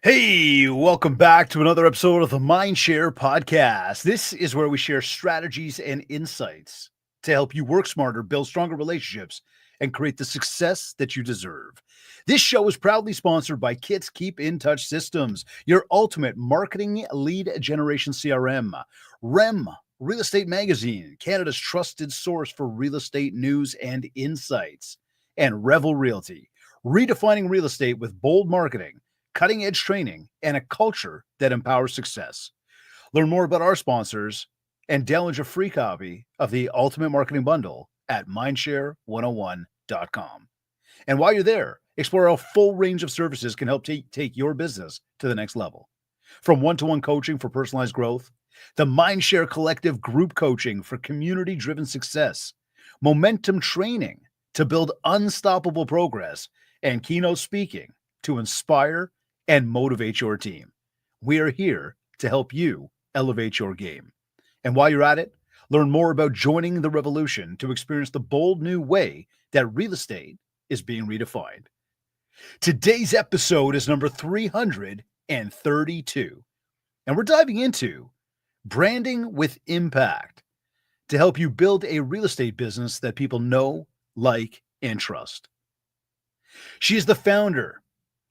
Hey, welcome back to another episode of the MindShare podcast. This is where we share strategies and insights to help you work smarter, build stronger relationships, and create the success that you deserve. This show is proudly sponsored by Kits Keep in Touch Systems, your ultimate marketing lead generation CRM, REM Real Estate Magazine, Canada's trusted source for real estate news and insights, and REVEL Realty, redefining real estate with bold marketing, cutting-edge training, and a culture that empowers success. Learn more about our sponsors and download your free copy of the Ultimate Marketing Bundle at mindshare101.com. And while you're there, explore how a full range of services can help take your business to the next level. From one-to-one coaching for personalized growth, the MindShare Collective group coaching for community-driven success, momentum training to build unstoppable progress, and keynote speaking to inspire and motivate your team. We are here to help you elevate your game. And while you're at it, learn more about joining the revolution to experience the bold new way that real estate is being redefined. Today's episode is number 332, and we're diving into branding with impact to help you build a real estate business that people know, like, and trust. She is the founder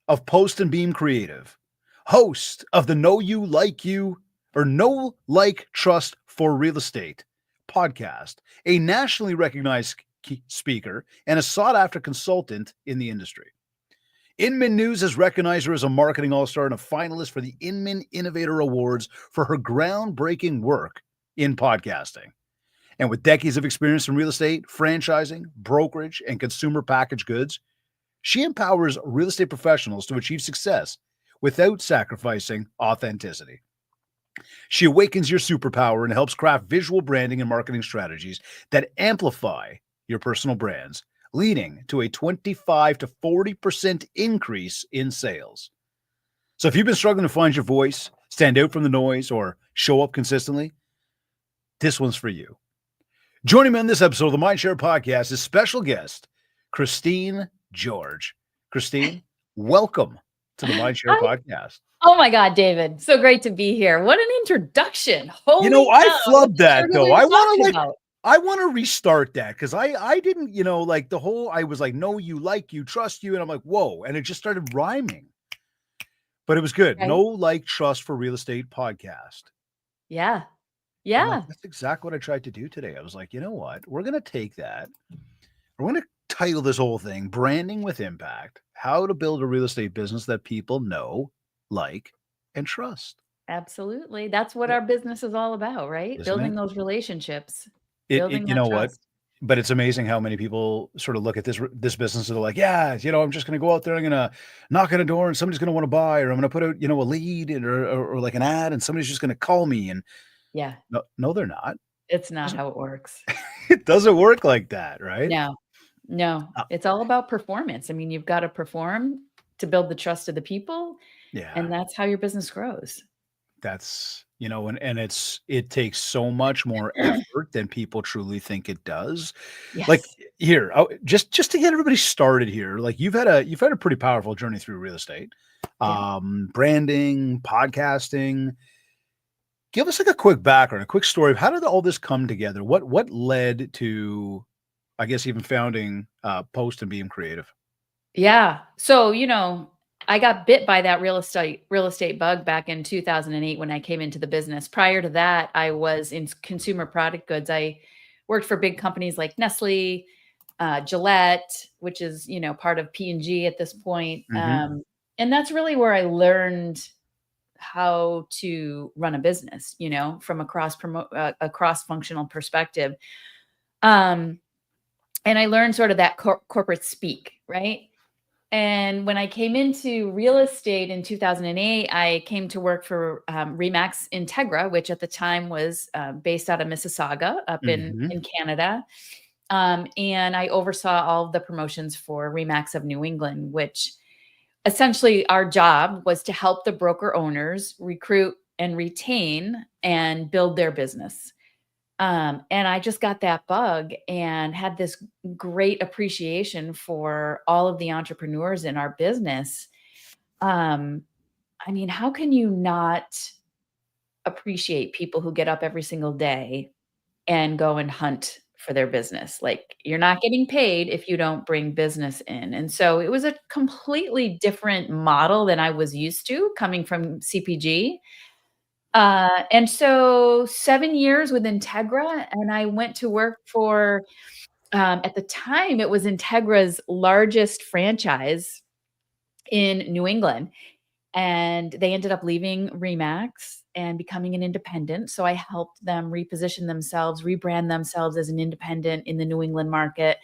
of Post and Beam Creative, host of the Know You Like You or Know Like Trust for Real Estate podcast, a nationally recognized speaker, and a sought-after consultant in the industry. Inman News has recognized her as a marketing all-star and a finalist for the Inman Innovator Awards for her groundbreaking work in podcasting. And with decades of experience in real estate, franchising, brokerage, and consumer packaged goods, she empowers real estate professionals to achieve success without sacrificing authenticity. She awakens your superpower and helps craft visual branding and marketing strategies that amplify your personal brands, leading to a 25 to 40% increase in sales. So if you've been struggling to find your voice, stand out from the noise, or show up consistently, this one's for you. Joining me on this episode of the MindShare podcast is special guest, Christine George. Christine, welcome to the MindShare podcast. Oh my God, David. So great to be here. What an introduction. Holy I cow, flubbed that though. I want to restart that because I didn't, like the whole, I was like, know you, like you, trust you. And I'm like, whoa. And it just started rhyming. But it was good. Right. Know, like, trust for real estate podcast. Yeah. I'm like, Yeah. that's exactly what I tried to do today. I was like, you know what? We're going to take that. We're going to title this whole thing Branding with Impact, how to build a real estate business that people know, like, and trust. Absolutely. That's what our business is all about, right? Isn't Building it? those relationships, You building that know what? trust. But it's amazing how many people sort of look at this business and they're like, yeah, I'm just going to go out there, I'm going to knock on a door and somebody's going to want to buy, or I'm going to put out, a lead or like an ad and somebody's just going to call me. And Yeah. no, they're not. It's not how it works. It doesn't work like that, right? No. It's all about performance. I mean, you've got to perform to build the trust of the people. Yeah. And that's how your business grows. That's, and it takes so much more effort than people truly think it does. Yes. Like here, just to get everybody started here, like you've had a pretty powerful journey through real estate, branding, podcasting. Give us like a quick background, a quick story of how did all this come together? What led to, I guess, even founding Post and Beam Creative? Yeah. So, I got bit by that real estate bug back in 2008 when I came into the business. Prior to that, I was in consumer product goods. I worked for big companies like Nestle, Gillette, which is, part of P&G at this point. Mm-hmm. And that's really where I learned how to run a business, from a cross-functional perspective. And I learned sort of that corporate speak, right? And when I came into real estate in 2008, I came to work for Remax Integra, which at the time was based out of Mississauga up in Canada. And I oversaw all of the promotions for Remax of New England, which essentially our job was to help the broker owners recruit and retain and build their business. And I just got that bug and had this great appreciation for all of the entrepreneurs in our business. I I mean, how can you not appreciate people who get up every single day and go and hunt for their business? Like, you're not getting paid if you don't bring business in. And so it was a completely different model than I was used to coming from CPG. And so 7 years with Integra, and I went to work for, at the time, it was Integra's largest franchise in New England. And they ended up leaving Remax and becoming an independent. So I helped them reposition themselves, rebrand themselves as an independent in the New England market.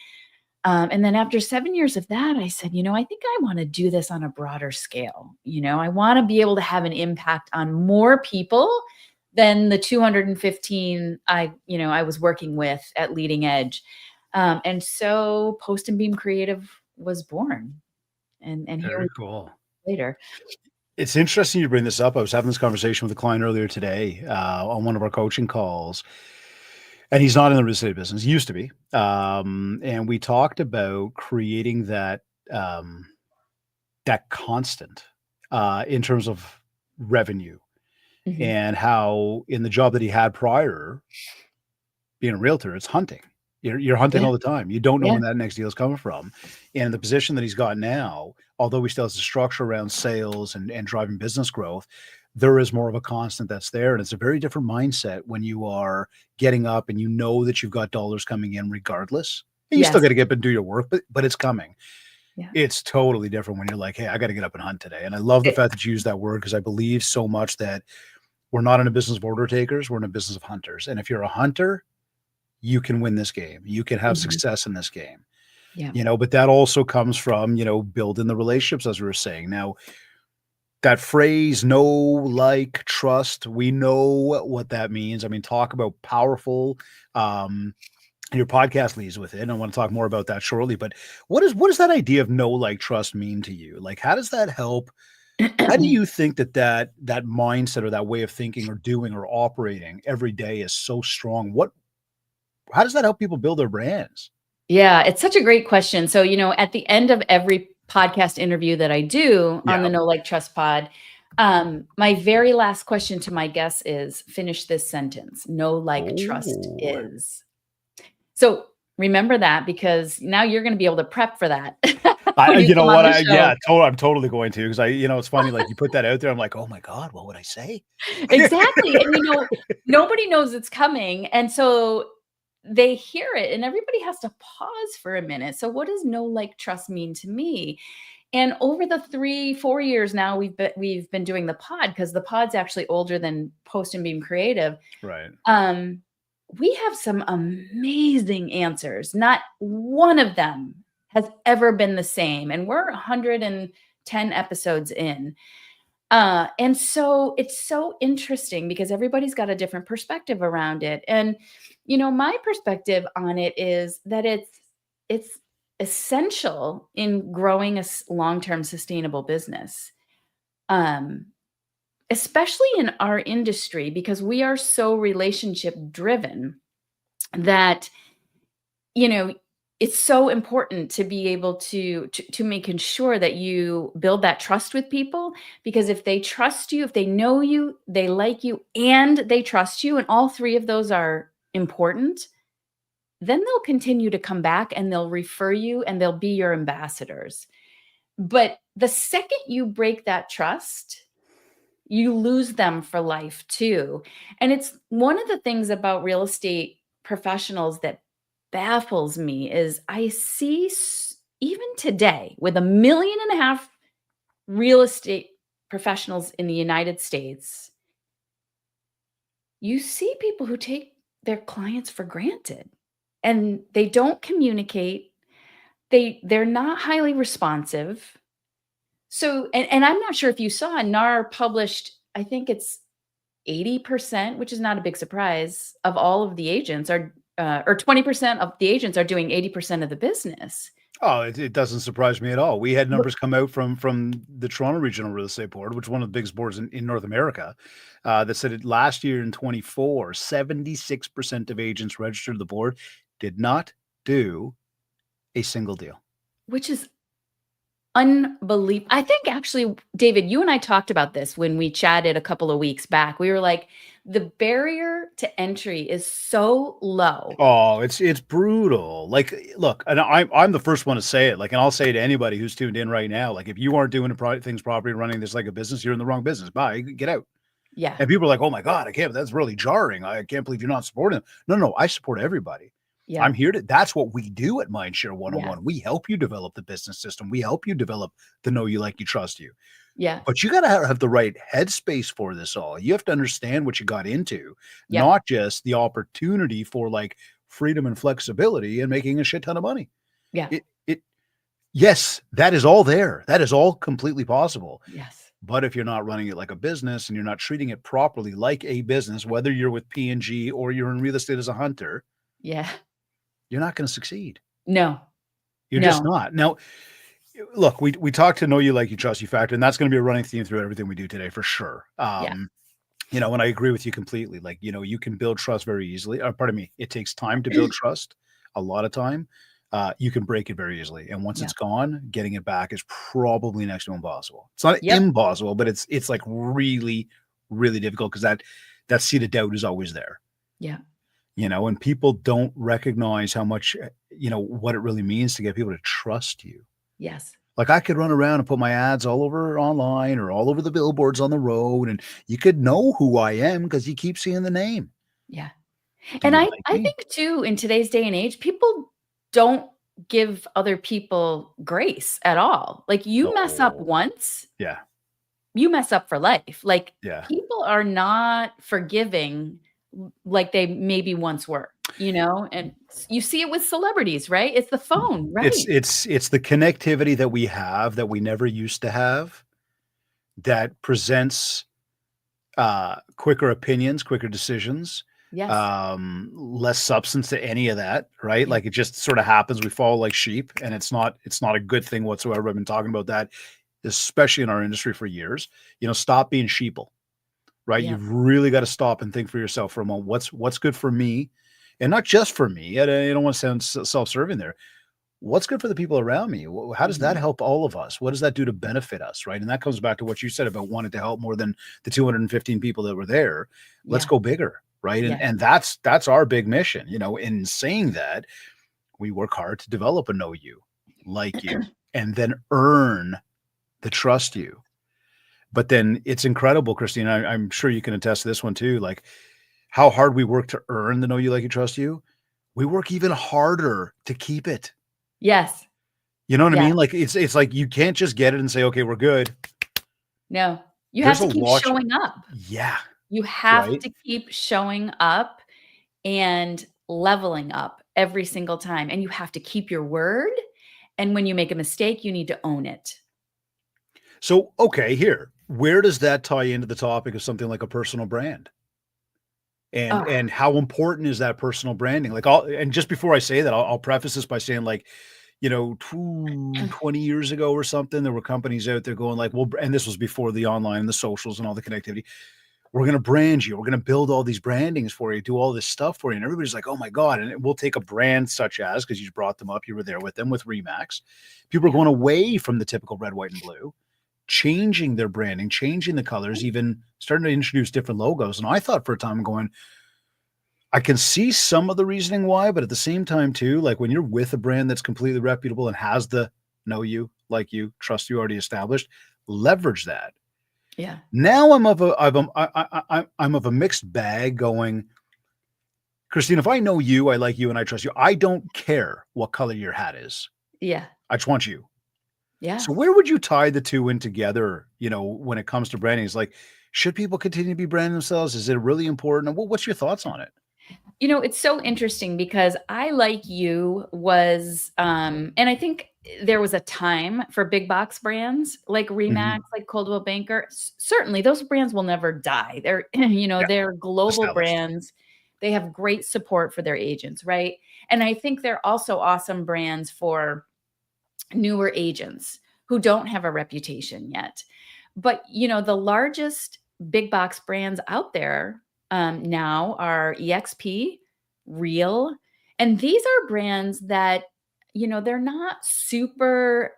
And then after 7 years of that, I said, I think I want to do this on a broader scale. I want to be able to have an impact on more people than the 215 I was working with at Leading Edge. And so Post and Beam Creative was born. And here we Very are cool. later. It's interesting you bring this up. I was having this conversation with a client earlier today on one of our coaching calls, and he's not in the real estate business. He used to be, and we talked about creating um, that constant in terms of revenue, Mhm. and how in the job that he had prior, being a realtor, it's hunting. You're hunting Yeah, all the time. You don't know yeah. when that next deal is coming from. And the position that he's got now, although he still has the structure around sales and driving business growth, there is more of a constant that's there. And it's a very different mindset when you are getting up and you know that you've got dollars coming in regardless. And you still Yes. got to get up and do your work, but it's coming. Yeah. It's totally different when you're like, hey, I got to get up and hunt today. And I love the It fact that you use that word because I believe so much that we're not in a business of order takers, we're in a business of hunters. And if you're a hunter, you can win this game. You can have Mhm. success in this game, Yeah. but that also comes from, building the relationships, as we were saying. Now, that phrase, know, like, trust, we know what that means. I mean, talk about powerful. Um, your podcast leads with it. And I want to talk more about that shortly. But what does that idea of know, like, trust mean to you? Like, how does that help? How do you think that mindset or that way of thinking or doing or operating every day is so strong? How does that help people build their brands? Yeah, it's such a great question. So, at the end of every podcast interview that I do on the Yeah. No Like Trust Pod, my very last question to my guests is finish this sentence. No like trust Oh, is. So remember that because now you're going to be able to prep for that when I you you know come on what? the show. I'm totally going to because it's funny, like, you put that out there, I'm like, "Oh my god, what would I say?" Exactly. And nobody knows it's coming. And so they hear it and everybody has to pause for a minute. So what does no like trust mean to me? And over the 3-4 years now we've been doing the pod because the pod's actually older than Post and Beam Creative. Right. Um, we have some amazing answers. Not one of them has ever been the same. And we're 110 episodes in. And so it's so interesting because everybody's got a different perspective around it. And, my perspective on it is that it's essential in growing a long-term sustainable business. Um, Especially in our industry because we are so relationship driven that you know it's so important to be able to making sure that you build that trust with people because if they trust you, if they know you, they like you, and they trust you, and all three of those are important, then they'll continue to come back and they'll refer you and they'll be your ambassadors. But the second you break that trust, you lose them for life too. And it's one of the things about real estate professionals that baffles me is I see even today with 1.5 million real estate professionals in the United States, you see people who take their clients for granted and they don't communicate. They're not highly responsive. So and I'm not sure if you saw NAR published, I think it's 80%, which is not a big surprise, of all of the agents are, or 20% of the agents are doing 80% of the business. Oh, it doesn't surprise me at all. We had Wh- numbers come out from the Toronto Regional Real Estate Board, which is one of the biggest boards in North America, that said it last year in 24, 76% of agents registered to the board did not do a single deal. Which is unbelievable. I think actually, David, you and I talked about this when we chatted a couple of weeks back. We were like, the barrier to entry is so low. Oh, it's brutal. Like, look, and I'm the first one to say it. Like, and I'll say it to anybody who's tuned in right now. Like, if you aren't doing things properly, running this like a business, you're in the wrong business. Bye, get out. Yeah. And people are like, "Oh my god, I can't. That's really jarring. I can't believe you're not supporting them." No, no, I support everybody. Yeah. I'm here to. That's what we do at MindShare Yeah. 101. We help you develop the business system. We help you develop the know you, like you, trust you. Yeah. But you got to have the right headspace for this all. You have to understand what you got into, Yeah. not just the opportunity for like freedom and flexibility and making a shit ton of money. Yeah. It yes, that is all there. That is all completely possible. Yes. But if you're not running it like a business and you're not treating it properly like a business, whether you're with P&G or you're in real estate as a hunter, Yeah. you're not going to succeed. No. You're just No. not. Now, look, we talked to know you, like you, trust you factor, and that's going to be a running theme through everything we do today for sure. Yeah. And I agree with you completely. Like, you can build trust very easily. Pardon me, it takes time to build trust, a lot of time. You can break it very easily, and once Yeah. it's gone, getting it back is probably next to impossible. It's not Yep. impossible, but it's like really, really difficult because that seed of doubt is always there. Yeah. And people don't recognize how much, what it really means to get people to trust you. Yes. Like, I could run around and put my ads all over online or all over the billboards on the road, and you could know who I am because you keep seeing the name. Yeah. Do And you I like I me? think too, in today's day and age, people don't give other people grace at all. Like, you mess up No. once, Yeah. you mess up for life. Like, Yeah. people are not forgiving like they maybe once were, and you see it with celebrities, right? It's the phone, It's right? it's it's the connectivity that we have that we never used to have that presents quicker opinions, quicker decisions, Yes. less substance to any of that, right? Yeah. Like, it just sort of happens. We fall like sheep, and it's not a good thing whatsoever. I've been talking about that, especially in our industry for years. Stop being sheeple, right? Yeah. You've really got to stop and think for yourself for a moment. What's good for me, and not just for me. I don't want to sound self-serving there. What's good for the people around me? How does that Mhm. help all of us? What does that do to benefit us, right? And that comes back to what you said about wanting to help more than the 215 people that were there. Let's Yeah. go bigger, right? And Yeah. and that's our big mission. In saying that, we work hard to develop a know you, like you, and then earn the trust you. But then it's incredible, Christine. I'm sure you can attest to this one too. Like, how hard we work to earn the know you, like you, trust you. We work even harder to keep it. Yes. You know what I Yes. mean? Like, it's like you can't just get it and say, "Okay, we're good." No. You have There's a to keep lot. showing up. Yeah, You have right? to keep showing up and leveling up every single time, and you have to keep your word, and when you make a mistake, you need to own it. So, okay, here. Where does that tie into the topic of something like a personal brand? And Ah, and how important is that personal branding? Like, and just before I say that, I'll preface this by saying, like, 20 years ago or something, there were companies out there going like, well, and this was before the online and the socials and all the connectivity. We're going to brand you. We're going to build all these brandings for you, do all this stuff for you. And everybody's like, oh my God. And we'll take a brand such as, because you brought them up, you were there with them with Remax. People are yeah. going away from the typical red, white, and blue, changing their branding, changing the colors, even starting to introduce different logos. And I thought for a time, I'm going, I can see some of the reasoning why, but at the same time, too, like when you're with a brand that's completely reputable and has the know you, like you, trust you already established, leverage that. Yeah. Now I'm of a mixed bag going, Christine, if I know you, I like you, and I trust you, I don't care what color your hat is. Yeah. I just want you. Yeah. So where would you tie the two in together, when it comes to branding? It's like, should people continue to be branding themselves? Is it really important? What's your thoughts on it? It's so interesting because I Like You was, and I think there was a time for big box brands like Remax, Mhm. like Coldwell Banker. Certainly, those brands will never die. They're, Yeah, they're global established. brands. They have great support for their agents, right? And I think they're also awesome brands for newer agents who don't have a reputation yet. But, the largest big box brands out there now are EXP, Real, and these are brands that, they're not super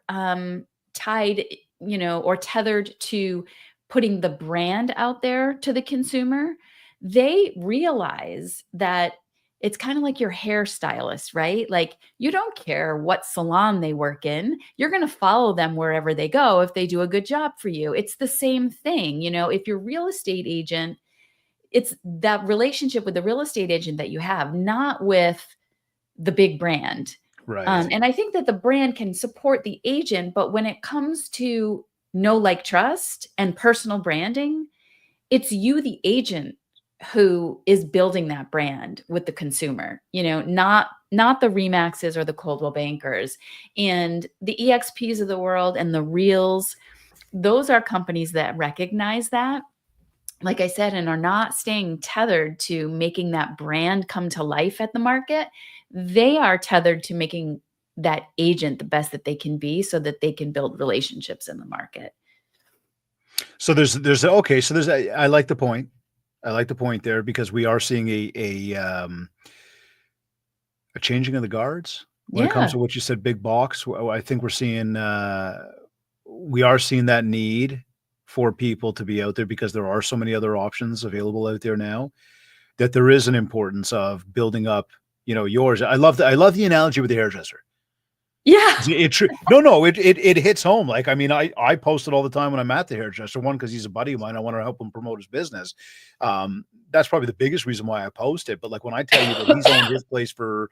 tied, or tethered to putting the brand out there to the consumer, they realize that it's kind of like your hairstylist, right? Like, you don't care what salon they work in. You're going to follow them wherever they go if they do a good job for you. It's the same thing. If you're a real estate agent, it's that relationship with the real estate agent that you have, not with the big brand. Right. And I think that the brand can support the agent, but when it comes to know, like, trust and personal branding, it's you, the agent, who is building that brand with the consumer, not the Remaxes or the Coldwell Bankers and the EXPs of the world and the Reals. Those are companies that recognize that, like I said, and are not staying tethered to making that brand come to life at the market. They are tethered to making that agent the best that they can be so that they can build relationships in the market. So I like the point. I like the point there, because we are seeing a changing of the guards when it comes Yeah. to what you said, big box. I think we are seeing that need for people to be out there, because there are so many other options available out there now, that there is an importance of building up, yours. I love the analogy with the hairdresser. Yeah. It hits home. Like, I mean, I post it all the time when I'm at the hairdresser. One, because he's a buddy of mine. I want to help him promote his business. That's probably the biggest reason why I post it. But like, when I tell you that he's owned his place for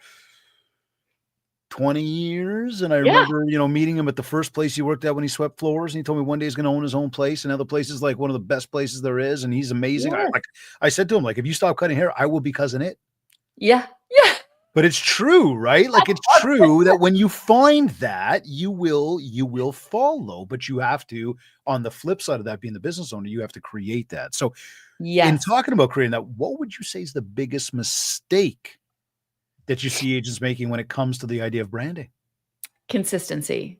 20 years, and I Yeah. remember, meeting him at the first place he worked at when he swept floors, and he told me one day he's going to own his own place, and other place is like one of the best places there is, and he's amazing. Yeah. I said to him, like, if you stop cutting hair, I will be cousin it. Yeah. Yeah. But it's true, right? Like, it's true that when you find that, you will follow, but you have to, on the flip side of that, being the business owner, you have to create that. So in Yes. talking about creating that, what would you say is the biggest mistake that you see agents making when it comes to the idea of branding? Consistency.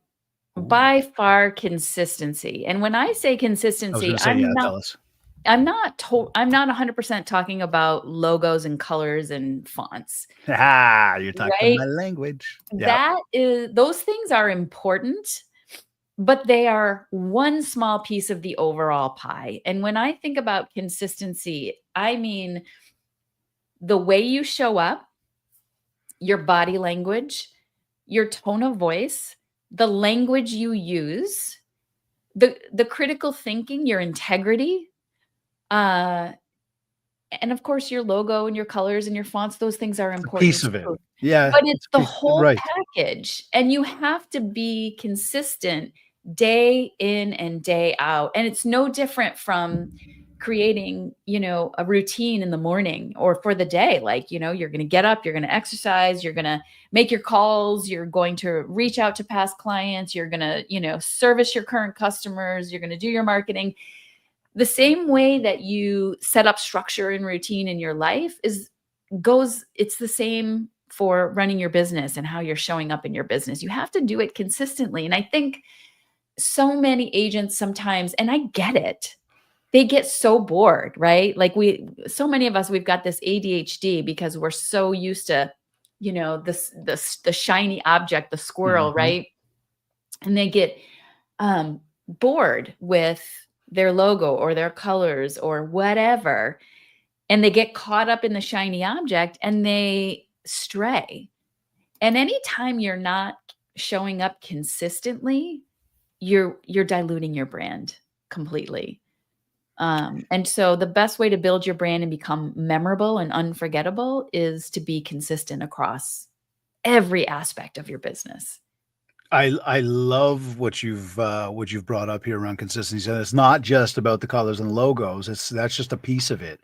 Ooh. By far, consistency. And when I say I was consistency, going to say, yeah, tell us. I'm not 100% talking about logos and colors and fonts, You're talking right? my language. Yeah. Those things are important, but they are one small piece of the overall pie. And when I think about consistency, I mean the way you show up, your body language, your tone of voice, the language you use, the critical thinking, your integrity, uh, and of course your logo and your colors and your fonts, those things are It's a important piece of it. too. Yeah. But it's It's a the piece. whole Right. package, and you have to be consistent day in and day out. And it's no different from creating, a routine in the morning or for the day. Like, you're going to get up, you're going to exercise, you're going to make your calls, you're going to reach out to past clients, you're going to, service your current customers, you're going to do your marketing. The same way that you set up structure and routine in your life it's the same for running your business and how you're showing up in your business. You have to do it consistently. And I think so many agents sometimes, and I get it, they get so bored, right? Like so many of us, we've got this ADHD because we're so used to, the shiny object, the squirrel, Mhm. right? And they get bored with their logo or their colors or whatever, and they get caught up in the shiny object and they stray. And anytime you're not showing up consistently, you're diluting your brand completely. And so the best way to build your brand and become memorable and unforgettable is to be consistent across every aspect of your business. I love what you've brought up here around consistency. And it's not just about the colors and logos. That's just a piece of it.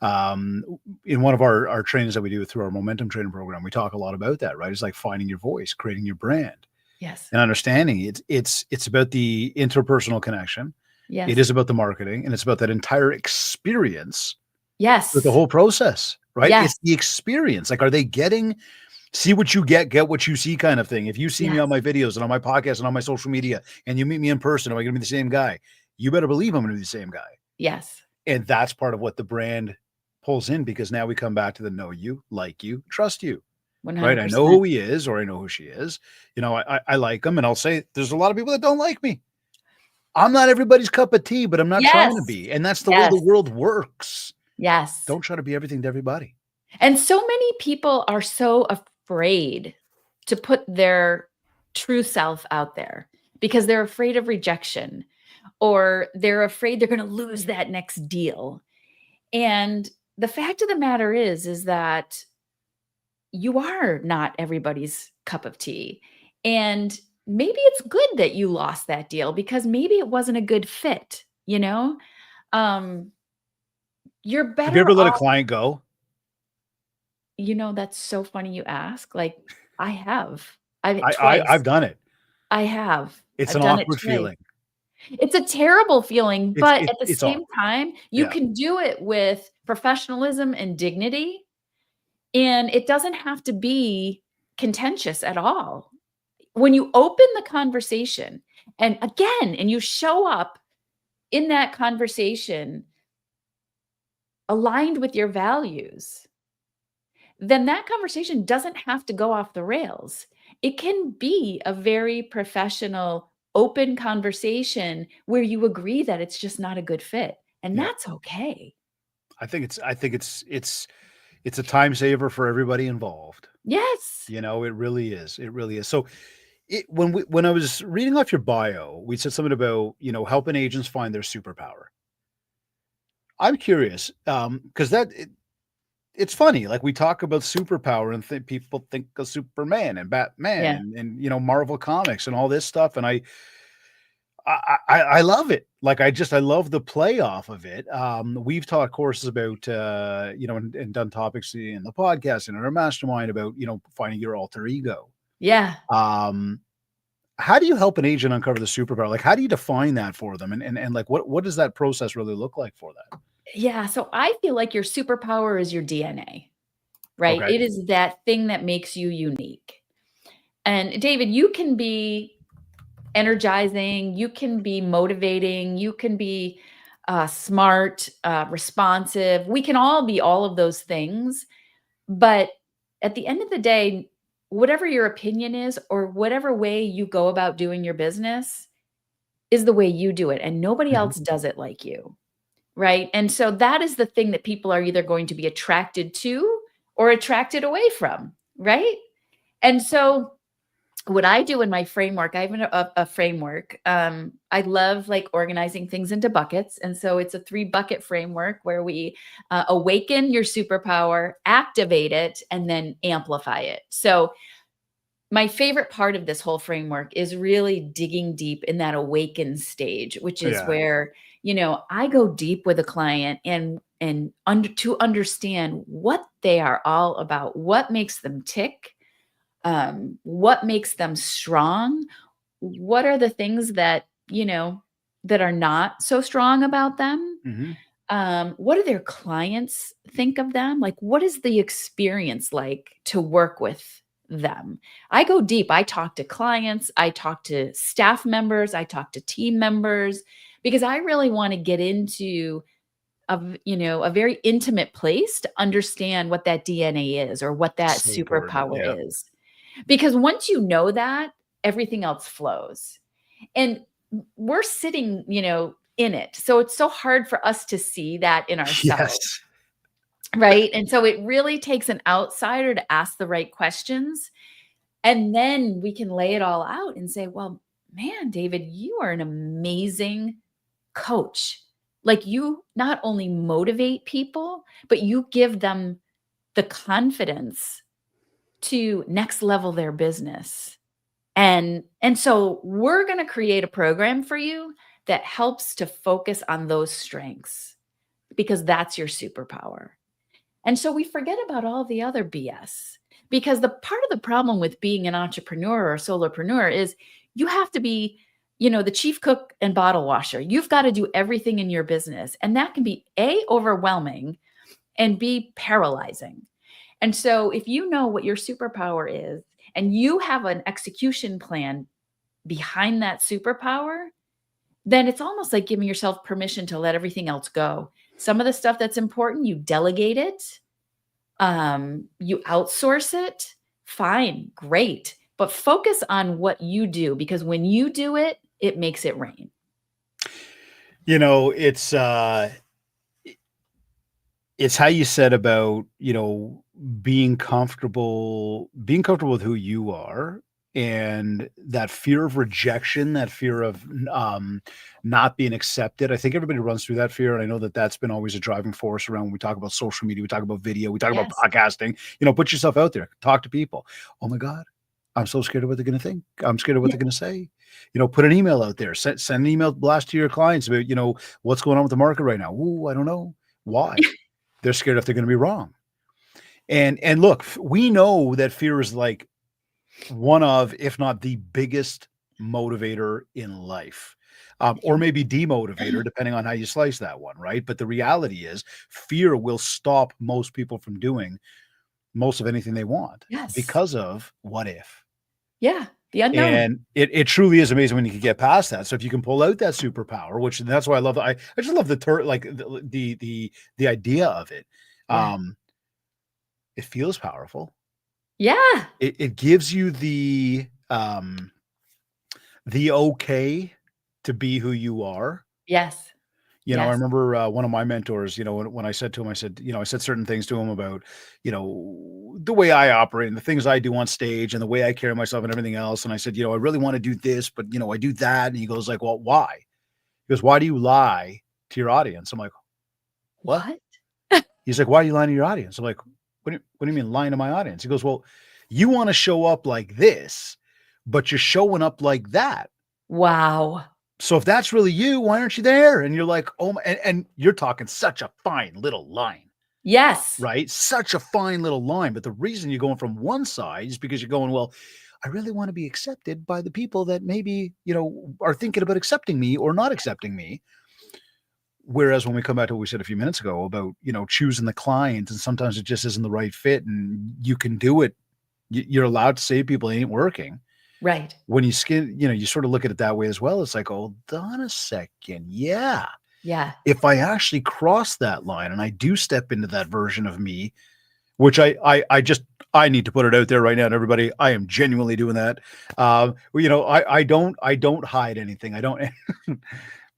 In one of our trainings that we do through our momentum training program, we talk a lot about that, right? It's like finding your voice, creating your brand, Yes. and understanding it's about the interpersonal connection. Yes. It is about the marketing, and it's about that entire experience Yes. with the whole process, right? Yes. It's the experience. Like, are they getting see what you get what you see kind of thing? If you see me Yes. on my videos and on my podcast and on my social media, and you meet me in person, am I going to be the same guy? You better believe I'm going to be the same guy. Yes. And that's part of what the brand pulls in, because now we come back to the know you, like you, trust you. right? I know who he is, or I know who she is. You know, I like him, and I'll say there's a lot of people that don't like me. I'm not everybody's cup of tea, but I'm not trying to Yes. be. And that's the way the Yes. world works. Yes. Don't try to be everything to everybody. And so many people are so afraid to put their true self out there because they're afraid of rejection, or they're afraid they're going to lose that next deal. And the fact of the matter is that you are not everybody's cup of tea. And maybe it's good that you lost that deal because maybe it wasn't a good fit, you know? Um, you're Have you better ever let a off. client go? That's so funny you ask. Like, I have. I've I've twice. done it. I have. It's I've an done it awkward twice. feeling. It's a terrible feeling, It's but it at the it's same awkward. time, you Yeah. can do it with professionalism and dignity, and it doesn't have to be contentious at all. When you open the conversation and you show up in that conversation aligned with your values, then that conversation doesn't have to go off the rails. It can be a very professional, open conversation where you agree that it's just not a good fit, and Yeah. that's okay. I think it's a time saver for everybody involved. Yes. You know, it really is. It really is. So when I was reading off your bio, we said something about, helping agents find their superpower. I'm curious, because it's funny. Like we talk about superpower and people think of Superman and Batman Yeah. and Marvel comics and all this stuff. And I love it. Like I love the play off of it. We've taught courses about and done topics in the podcast and in our mastermind about finding your alter ego. Yeah. Um, how do you help an agent uncover the superpower? Like how do you define that for them? And like what does that process really look like for that? Yeah. So I feel like your superpower is your DNA, right? Okay. It is that thing that makes you unique. And David, you can be energizing, you can be motivating, you can be smart, responsive. We can all be all of those things. But at the end of the day, whatever your opinion is, or whatever way you go about doing your business, is the way you do it. And nobody Mhm. else does it like you. Right. And so that is the thing that people are either going to be attracted to or attracted away from. Right. And so what I do in my framework, I have a framework. I love like organizing things into buckets. And so it's a 3-bucket framework where we awaken your superpower, activate it, and then amplify it. So my favorite part of this whole framework is really digging deep in that awaken stage, which is Yeah. where, I go deep with a client to understand what they are all about, what makes them tick, what makes them strong, what are the things that, that are not so strong about them. Mhm. What do their clients think of them? Like, what is the experience like to work with them? I go deep. I talk to clients, I talk to staff members, I talk to team members, because I really want to get into a very intimate place to understand what that DNA is or what that So important. superpower Yeah. is. Because once you know that, everything else flows. And we're sitting, in it. So it's so hard for us to see that in Yes. ourselves. Right. And so it really takes an outsider to ask the right questions. And then we can lay it all out and say, well, man, David, you are an amazing coach. Like, you not only motivate people, but you give them the confidence to next level their business. And so we're going to create a program for you that helps to focus on those strengths, because that's your superpower. And so we forget about all the other BS, because the part of the problem with being an entrepreneur or a solopreneur is you have to be, the chief cook and bottle washer. You've got to do everything in your business. And that can be A, overwhelming, and B, paralyzing. And so if you know what your superpower is and you have an execution plan behind that superpower, then it's almost like giving yourself permission to let everything else go. Some of the stuff that's important, you delegate it, you outsource it, fine, great. But focus on what you do, because when you do it, it makes it rain. You know, it's how you said about, being comfortable with who you are, and that fear of rejection, that fear of not being accepted. I think everybody runs through that fear, and I know that that's been always a driving force around when we talk about social media, we talk about video, we talk about Yes. podcasting. Put yourself out there, talk to people. Oh my God, I'm so scared of what they're going to think. I'm scared of what Yeah. they're going to say. Put an email out there, send an email blast to your clients about, what's going on with the market right now. Ooh, I don't know. Why? They're scared if they're going to be wrong. And look, we know that fear is like one of, if not the biggest motivator in life, or maybe demotivator, depending on how you slice that one, right? But the reality is, fear will stop most people from doing most of anything they want Yes. because of what if. Yeah. The unknown. And it truly is amazing when you can get past that. So if you can pull out that superpower, which that's why I love, I just love like the idea of it. Yeah. Um, it feels powerful. Yeah. It gives you the okay to be who you are. Yes. I Yes. remember one of my mentors, when I said to him, I said certain things to him about, the way I operate and the things I do on stage and the way I carry myself and everything else. And I said, I really want to do this, but I do that. And he goes like, well, why? He goes, why do you lie to your audience? I'm like, what? What? He's like, why are you lying to your audience? I'm like, what do you mean lying to my audience? He goes, well, you want to show up like this, but you're showing up like that. Wow. So if that's really you, why aren't you there? And you're like, oh, and you're talking such a fine little line, Yes. right? Such a fine little line. But the reason you're going from one side is because you're going, well, I really want to be accepted by the people that maybe, are thinking about accepting me or not accepting me. Whereas when we come back to what we said a few minutes ago about, choosing the client, and sometimes it just isn't the right fit, and you can do it. You're allowed to say to people it ain't working. Right. When you you sort of look at it that way as well. It's like, hold on a second. Yeah. Yeah. If I actually cross that line and I do step into that version of me, which I need to put it out there right now to everybody. I am genuinely doing that. I don't hide anything. I don't.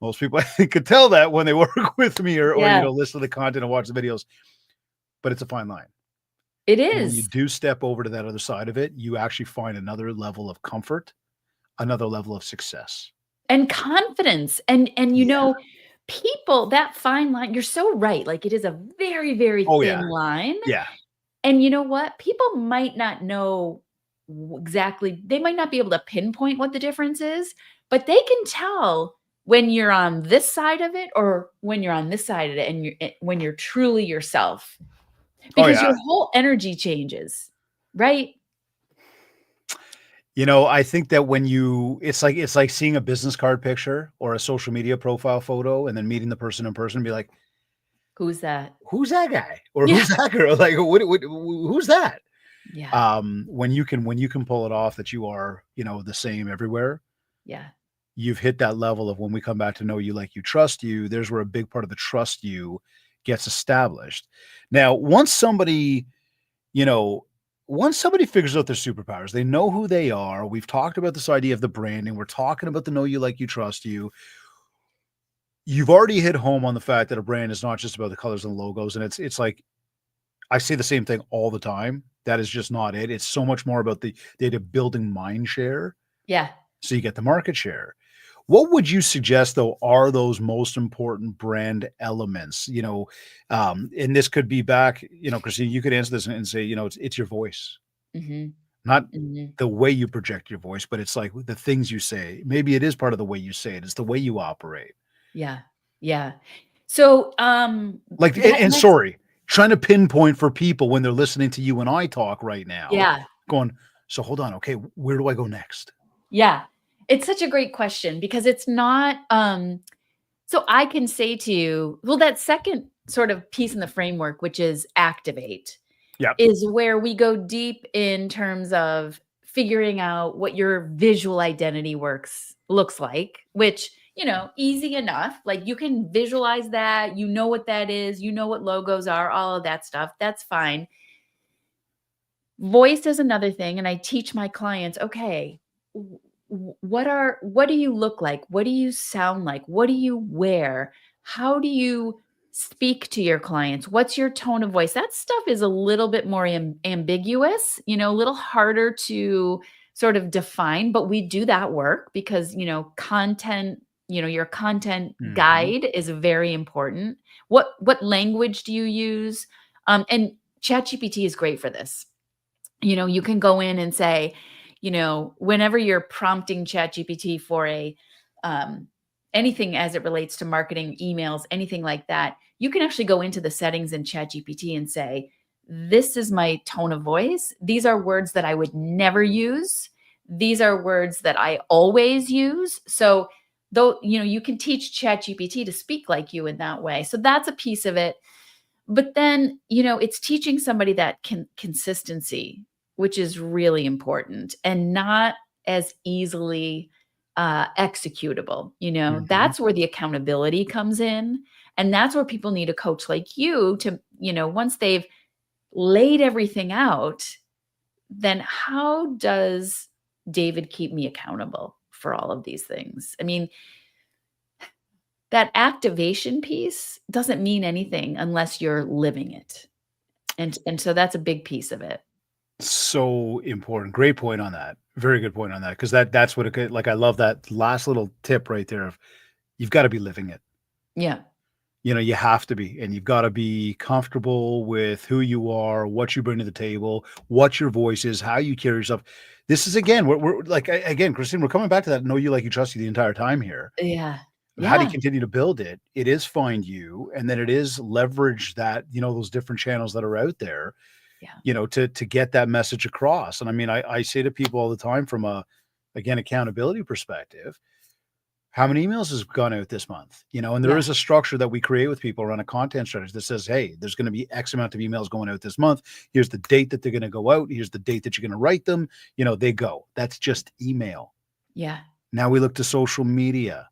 Most people I think could tell that when they work with me or Yeah. listen to the content and watch the videos, but it's a fine line. It And when you is. do step over to that other side of it, you actually find another level of comfort, another level of success. And confidence. And Yeah. people, that fine line, you're so right. Like, it is a very, very Oh thin yeah. line. Yeah. And you know what? People might not know exactly, they might not be able to pinpoint what the difference is, but they can tell when you're on this side of it or when you're on this side of it, and when you're truly yourself, Oh because yeah. your whole energy changes, right? I think that when it's like seeing a business card picture or a social media profile photo and then meeting the person in person and be like, Who's that? who's that guy? Or Yeah. who's that girl? Like, who's that? Yeah. When you can pull it off that you are, the same everywhere, Yeah. you've hit that level of when we come back to know you, like you, trust you. There's where a big part of the trust you gets established. Now, you know, once somebody figures out their superpowers, they know who they are. We've talked about this idea of the branding. We're talking about the know you, like you, trust you. You've already hit home on the fact that a brand is not just about the colors and logos. And it's like I say the same thing all the time. That is just not it. It's so much more about the idea of building mind share. Yeah. So you get the market share. What would you suggest, though, are those most important brand elements? And this could be back, Christine, you could answer this and say, it's your voice, Mhm. not Mhm. the way you project your voice, but it's like the things you say. Maybe it is part of the way you say it. It's the way you operate. Yeah. Yeah. So, Like, and, that and next sorry, trying to pinpoint for people when they're listening to you and I talk right now, yeah. going, so hold on. Okay. Where do I go next? Yeah. It's such a great question, because it's not, so I can say to you, well, that second sort of piece in the framework, which is activate, Yep. is where we go deep in terms of figuring out what your visual identity looks like, which, easy enough. Like, you can visualize that, what that is, what logos are, all of that stuff. That's fine. Voice is another thing. And I teach my clients, okay, what do you look like? What do you sound like? What do you wear? How do you speak to your clients? What's your tone of voice? That stuff is a little bit more ambiguous, a little harder to sort of define, but we do that work because, content, your content Mhm. guide is very important. What language do you use? And ChatGPT is great for this. You can go in and say, whenever you're prompting ChatGPT for um, anything as it relates to marketing, emails, anything like that, you can actually go into the settings in ChatGPT and say, this is my tone of voice. These are words that I would never use. These are words that I always use. So though, you can teach ChatGPT to speak like you in that way. So that's a piece of it. But then, it's teaching somebody that consistency, which is really important and not as easily executable. Mhm. That's where the accountability comes in. And that's where people need a coach like you to, once they've laid everything out, then how does David keep me accountable for all of these things? I mean, that activation piece doesn't mean anything unless you're living it. And so that's a big piece of it. So important. Great point on that. Very good point on that, 'cause that's what it could like, I love that last little tip right there of you've gotta be living it. Yeah. You have to be, and you've gotta be comfortable with who you are, what you bring to the table, what your voice is, how you carry yourself. This is again, we're like, again, Christine, we're coming back to that know you like you trust you the entire time here. Yeah. How do you Yeah. continue to build it? It is find you, and then it is leverage that, those different channels that are out there, Yeah. to get that message across. And I mean, I say to people all the time from again, accountability perspective, how many emails has gone out this month? And there Yeah. is a structure that we create with people around a content strategy that says, hey, there's going to be X amount of emails going out this month. Here's the date that they're going to go out. Here's the date that you're going to write them. They go. That's just email. Yeah. Now we look to social media.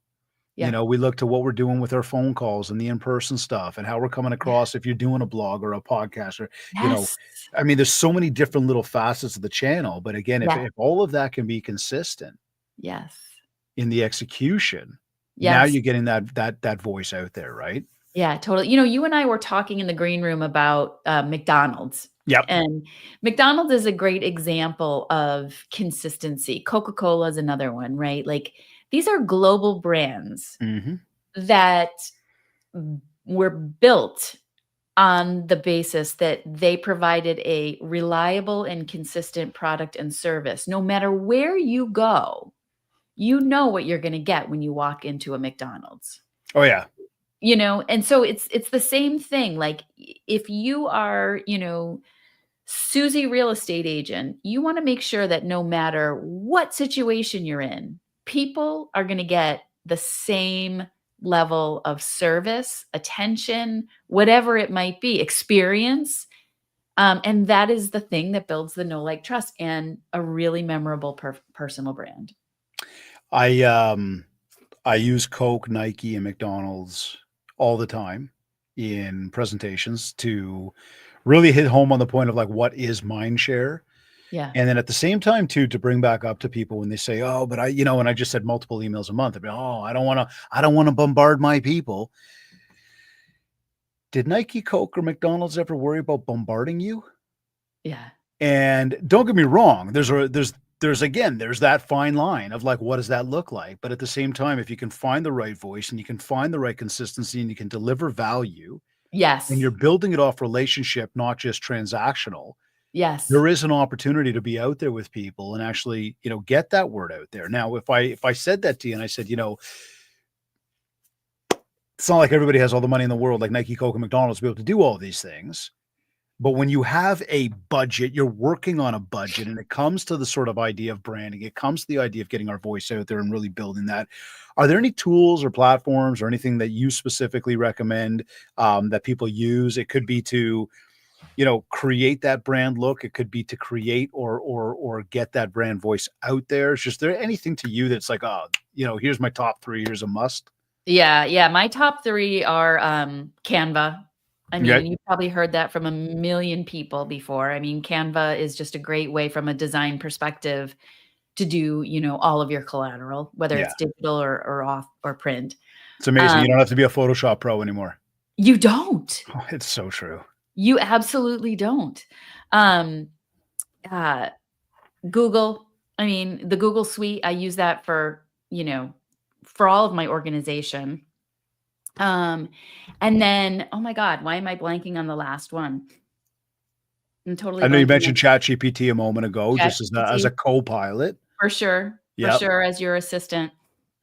Yeah. We look to what we're doing with our phone calls and the in-person stuff and how we're coming Yeah. across if you're doing a blog or a podcast or, you know, Yes. I mean, there's so many different little facets of the channel. But again, if, Yeah. if all of that can be consistent Yes. in the execution, now Yes. you're getting that voice out there, right? Yeah, totally. You and I were talking in the green room about McDonald's. Yep. And McDonald's is a great example of consistency. Coca-Cola is another one, right? Like these are global brands Hmm. that were built on the basis that they provided a reliable and consistent product and service. No matter where you go, you know what you're going to get when you walk into a McDonald's. Oh yeah. And so it's the same thing. Like if you are, Susie real estate agent, you want to make sure that no matter what situation you're in, people are going to get the same level of service, attention, whatever it might be, experience. And that is the thing that builds the know, like, trust and a really memorable personal brand. I I use Coke, Nike, and McDonald's all the time in presentations to really hit home on the point of like what is MindShare. Yeah. And then at the same time too, to bring back up to people when they say, "Oh, but and I just said multiple emails a month." I'd be, "Oh, I don't want to bombard my people." Did Nike, Coke, or McDonald's ever worry about bombarding you? Yeah. And don't get me wrong, there's that fine line of like, what does that look like? But at the same time, if you can find the right voice and you can find the right consistency and you can deliver value and Yes. you're building it off relationship, not just transactional, Yes. there is an opportunity to be out there with people and actually, get that word out there. Now, if I said that to you and I said, it's not like everybody has all the money in the world, like Nike, Coke, and McDonald's to be able to do all these things. But when you have a budget, you're working on a budget, and it comes to the sort of idea of branding, it comes to the idea of getting our voice out there and really building that. Are there any tools or platforms or anything that you specifically recommend that people use? It could be to, create that brand look. It could be to create or get that brand voice out there. Is just there anything to you that's like, oh, here's my top three. Here's a must. Yeah, yeah. My top 3 are Canva. I Yeah. mean, you've probably heard that from a million people before. I mean, Canva is just a great way from a design perspective to do, all of your collateral, whether Yeah. it's digital or off or print. It's amazing. You Um, don't have to be a Photoshop pro anymore. you don't. Oh, it's so true. You absolutely don't. Um, uh, Google, I mean, the Google Suite, I use that for all of my organization. Um, and then, oh my God, why am I blanking on the last one? I'm totally I know you blanking on mentioned ChatGPT a moment ago, just as a ChatGPT. co-pilot. For Yep. sure, as your assistant.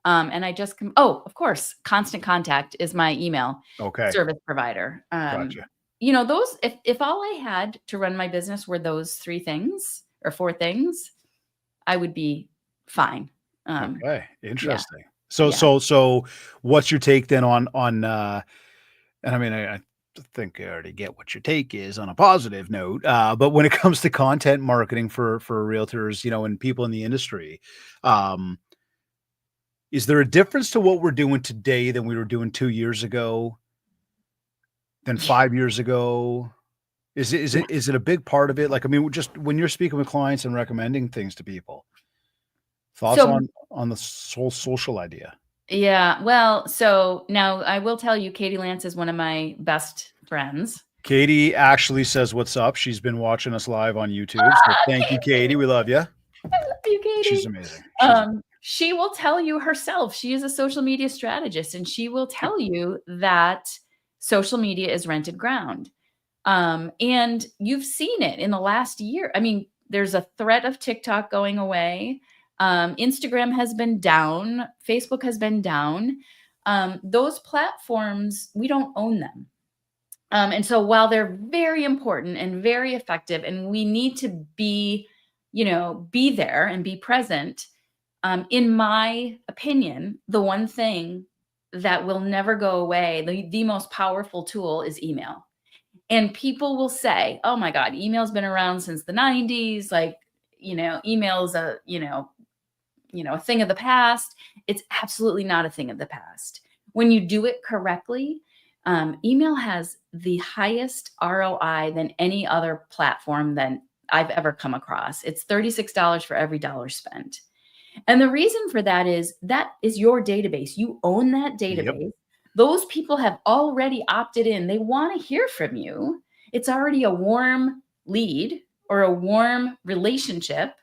And I just of course, Constant Contact is my email Okay. service provider. Gotcha. Those if all I had to run my business were those 3 things or 4 things, I would be fine. Okay. Yeah, Interesting. yeah. So what's your take then and I mean, I think I already get what your take is on a positive note. But when it comes to content marketing for realtors, and people in the industry, um, is there a difference to what we're doing today than we were doing 2 years ago, than 5 years ago? Yeah. Is it a big part of it? Like, I mean, just when you're speaking with clients and recommending things to people, thoughts So on the whole social idea? yeah, well, so now I will tell you, Katie Lance is one of my best friends. Katie actually says, "What's up?" She's been watching us live on YouTube, so thank you, Katie. We love you. I love you, She's Katie. amazing. She's amazing. She will tell you herself, she is a social media strategist, and she will tell you that social media is rented ground. And you've seen it in the last year. I mean, there's a threat of TikTok going away. Instagram has been down. Facebook has been down. Those platforms, we don't own them. And so while they're very important and very effective, and we need to be there and be present, in my opinion, the one thing that will never go away, the most powerful tool is email. And people will say, "Oh my God, email's been around since the 90s. Like, email's a thing of the past." It's absolutely not a thing of the past. When you do it correctly, email has the highest ROI than any other platform that I've ever come across. It's $36 for every dollar spent. And the reason for that is your database. You own that Yep. database. Those people have already opted in. They want to hear from you. It's already a warm lead or a warm relationship.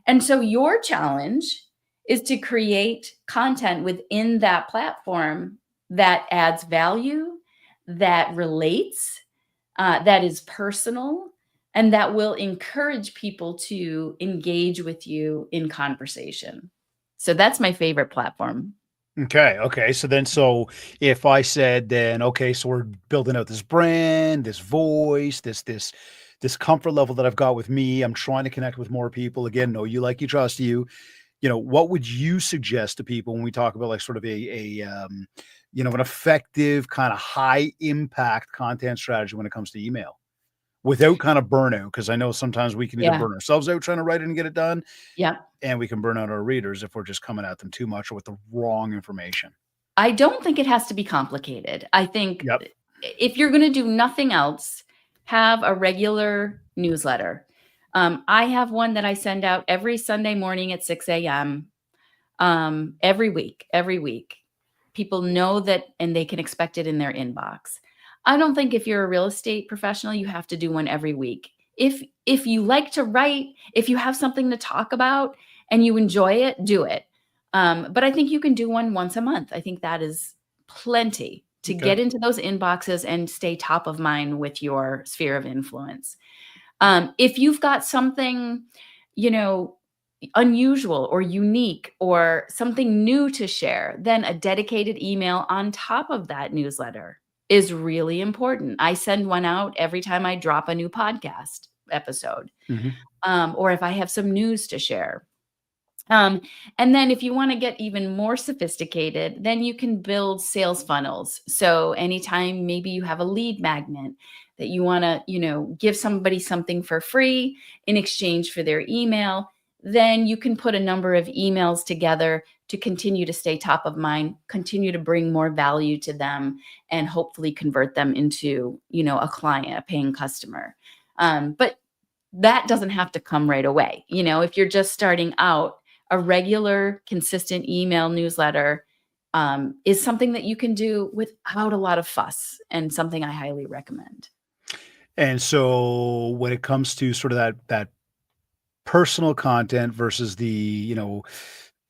And so your challenge is to create content within that platform that adds value, that relates, that is personal, and that will encourage people to engage with you in conversation. So that's my favorite platform. Okay. So if I said then, okay, so we're building out this brand, this voice, this comfort level that I've got with me. I'm trying to connect with more people. Again, know you, like you, trust you. What would you suggest to people when we talk about like sort of an effective kind of high impact content strategy when it comes to email without kind of burnout? Because I know sometimes we can either Yeah. burn ourselves out trying to write it and get it done, Yeah. and we can burn out our readers if we're just coming at them too much or with the wrong information. I don't think it has to be complicated. I think Yep. if you're going to do nothing else, have a regular newsletter. I have one that I send out every Sunday morning at 6 a.m. Every week. Every week. People know that and they can expect it in their inbox. I don't think if you're a real estate professional, you have to do one every week. If you like to write, if you have something to talk about and you enjoy it, do it. But I think you can do one once a month. I think that is plenty to Okay. get into those inboxes and stay top of mind with your sphere of influence. If you've got something, you know, unusual or unique or something new to share, then a dedicated email on top of that newsletter is really important. I send one out every time I drop a new podcast episode, Mhm. or if I have some news to share. Um, and then if you want to get even more sophisticated, then you can build sales funnels. So anytime maybe you have a lead magnet that you want to, give somebody something for free in exchange for their email, then you can put a number of emails together to continue to stay top of mind, continue to bring more value to them, and hopefully convert them into, a client, a paying customer. But that doesn't have to come right away. If you're just starting out, a regular, consistent email newsletter is something that you can do without a lot of fuss, and something I highly recommend. And so when it comes to sort of that personal content versus the,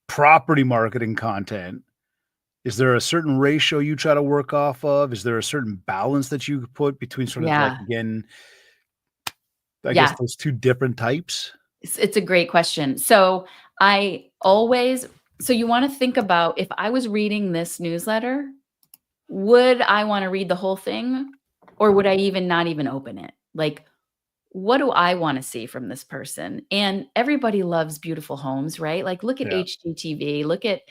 property marketing content, is there a certain ratio you try to work off of? Is there a certain balance that you put between sort of like, Yeah. again, I guess Yeah. those 2 different types? It's a great question. So I always, so you want to think about, if I was reading this newsletter, would I want to read the whole thing, or would I even not even open it? Like, what do I want to see from this person? And everybody loves beautiful homes, right? Like, look at Yeah. HGTV, look at,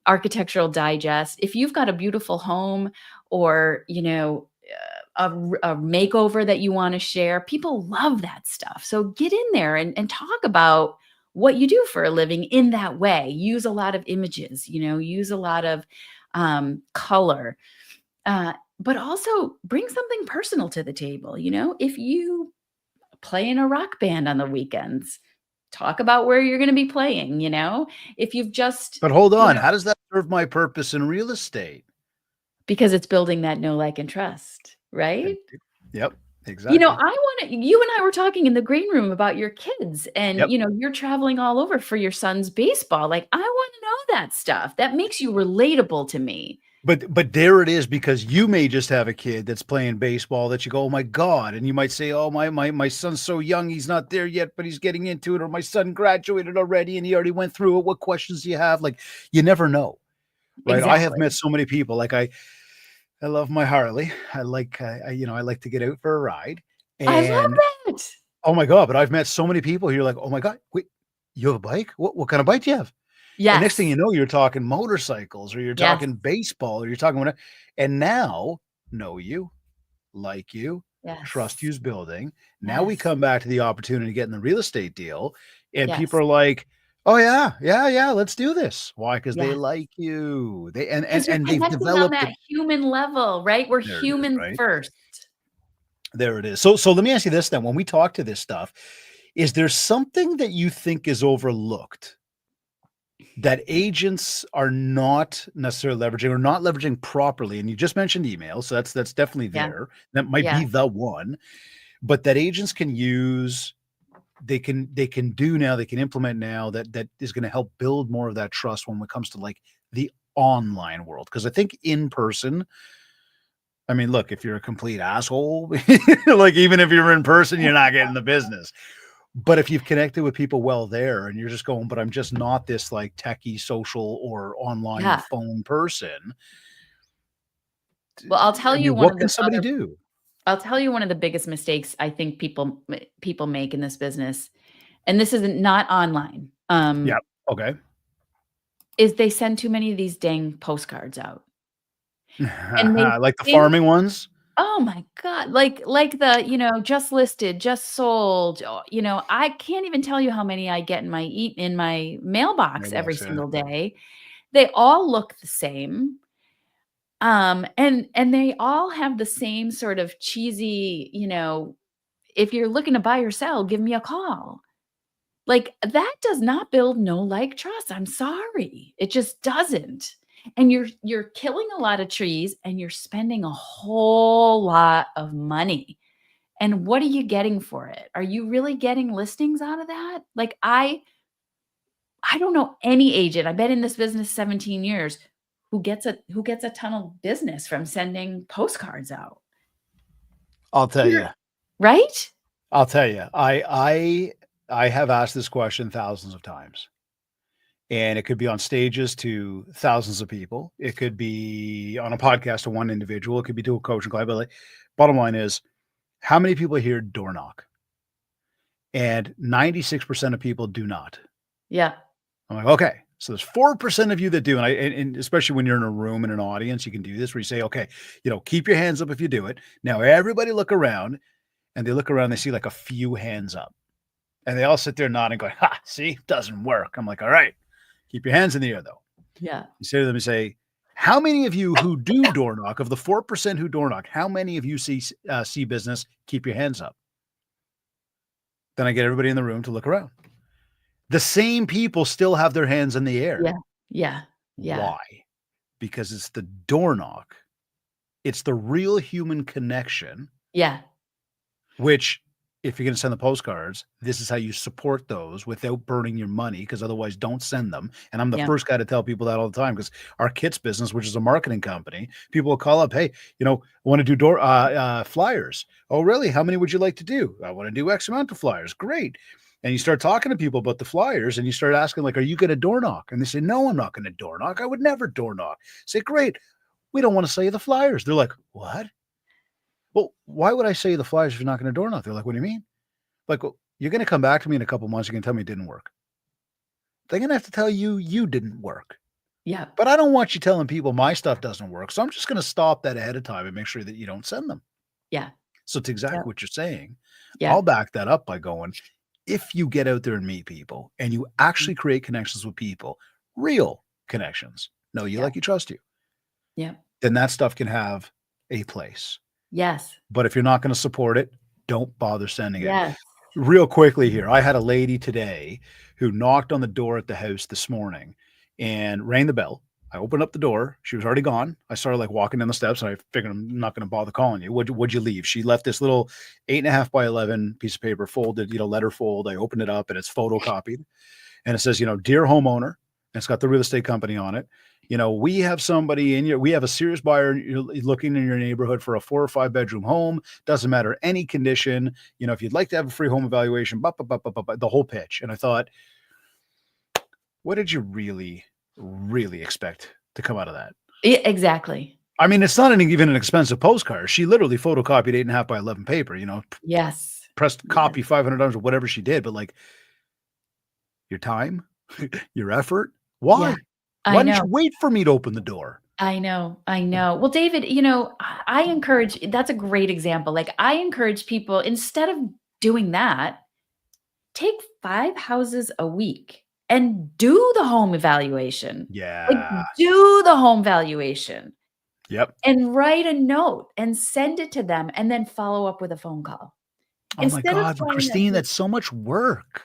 Architectural Digest. If you've got a beautiful home, or, a makeover that you want to share, people love that stuff. So get in there and talk about what you do for a living in that way. Use a lot of images, use a lot of color. But also bring something personal to the table. If you play in a rock band on the weekends, talk about where you're going to be playing. If you've just, But hold you on, know, how does that serve my purpose in real estate? because it's building that know, like, and trust, right? And yep, exactly. You and I were talking in the green room about your kids, and, Yep. you're traveling all over for your son's baseball. Like, I want to know that stuff. That makes you relatable to me. But there it is, because you may just have a kid that's playing baseball that you go, "Oh my god," and you might say, "Oh, my son's so young, he's not there yet, but he's getting into it," or "My son graduated already and he already went through it. What questions do you have?" Like, you never know, right? I have met Exactly. so many people, like I love my Harley. I like to get out for a ride, I love and that. oh my god, but I've met so many people who are like, "Oh my god, wait, you have a bike? What kind of bike do you have?" And next thing Yes. you know, you're talking motorcycles, or you're Yes. talking baseball, or you're talking whatever. And now, know you, like you, trust Yes. you's building. Now we Yes. come back to the opportunity to get in the real estate deal, and people Yes. are like, "Oh yeah, yeah, yeah, let's do this." Why? Because they Yes. like you. They Because you're and they've connecting on developed that it. human level, right? We're There it is, human right? first. There it is. So let me ask you this then. When we talk to this stuff, is there something that you think is overlooked that agents are not necessarily leveraging, or not leveraging properly? And you just mentioned email, so that's definitely Yeah. there. That might be Yeah. the one, but that agents can use, they can do now, they can implement now, that is going to help build more of that trust when it comes to like the online world. Because I think in person, I mean, look, if you're a complete asshole, like even if you're in person, you're not getting the business. But if you've connected with people well there, and you're just going, but I'm just not this like techie, social, or online Yeah. phone person. Well, I mean, what can somebody do? I'll tell you one of the biggest mistakes I think people make in this business, and this isn't not online, Yeah. Okay. is they send too many of these dang postcards out. And they Like the think, farming ones? oh my God, like the, just listed, just sold. I can't even tell you how many I get in my mailbox every Mailbox, yeah. single day. They all look the same. And they all have the same sort of cheesy, if you're looking to buy or sell, give me a call. Like, that does not build no like trust. I'm sorry. It just doesn't. And you're killing a lot of trees, and you're spending a whole lot of money. And what are you getting for it? Are you really getting listings out of that? Like, I don't know any agent. I've been in this business 17 years who gets a ton of business from sending postcards out. I'll tell You're you. right? I'll tell you. I have asked this question thousands of times, and it could be on stages to thousands of people. It could be on a podcast to one individual. It could be to a coaching client. But like, bottom line is, how many people here door knock? And 96% of people do not. Yeah. I'm like, okay, so there's 4% of you that do. And especially when you're in a room in an audience, you can do this where you say, okay, keep your hands up if you do it. Now everybody look around, and they look around, they see like a few hands up. And they all sit there nodding, going, ha, see, doesn't work. I'm like, all right, keep your hands in the air, though. Yeah. You say to them, you say, how many of you who do door knock, of the 4% who door knock, how many of you see business? Keep your hands up. Then I get everybody in the room to look around. The same people still have their hands in the air. Yeah. Yeah. Yeah. Why? Because it's the door knock. It's the real human connection, Yeah. which if you're going to send the postcards, this is how you support those without burning your money, because otherwise don't send them. And I'm the Yeah. first guy to tell people that all the time, because our kits business, which is a marketing company, people will call up, hey, I want to do flyers. Oh, really? How many would you like to do? I want to do X amount of flyers. Great. And you start talking to people about the flyers and you start asking, like, are you going to door knock? And they say, no, I'm not going to door knock. I would never door knock. Say, great. We don't want to sell you the flyers. They're like, what? Well, why would I sell you the flyers if you're not going to door knock? They're like, what do you mean? Like, well, you're going to come back to me in a couple months. You're going to tell me it didn't work. They're going to have to tell you didn't work. Yeah. But I don't want you telling people my stuff doesn't work. So I'm just going to stop that ahead of time and make sure that you don't send them. Yeah. So it's exactly Yeah. what you're saying. Yeah. I'll back that up by going, if you get out there and meet people and you actually create connections with people, real connections, know you, like you, trust you, Yeah. then that stuff can have a place. Yes. But if you're not going to support it, don't bother sending it. Yes. Real quickly here, I had a lady today who knocked on the door at the house this morning and rang the bell. I opened up the door. She was already gone. I started like walking down the steps and I figured I'm not going to bother calling you. Would you leave? She left this little 8.5 by 11 piece of paper folded, letter fold. I opened it up and it's photocopied and it says, dear homeowner, and it's got the real estate company on it. We have somebody we have a serious buyer looking in your neighborhood for a 4 or 5 bedroom home. Doesn't matter any condition. If you'd like to have a free home evaluation, the whole pitch. And I thought, what did you really, really expect to come out of that? Yeah, exactly. I mean, it's not even an expensive postcard. She literally photocopied 8.5 by 11 paper, Yes. pressed copy 500 times or whatever she did. But like your time, your effort, why? Yeah. Why didn't you wait for me to open the door? I know. Well, David, I encourage, that's a great example. Like I encourage people, instead of doing that, take 5 houses a week and do the home evaluation. Yeah. Like do the home valuation. Yep. And write a note and send it to them and then follow up with a phone call. Oh my God, but Christine, that's so much work.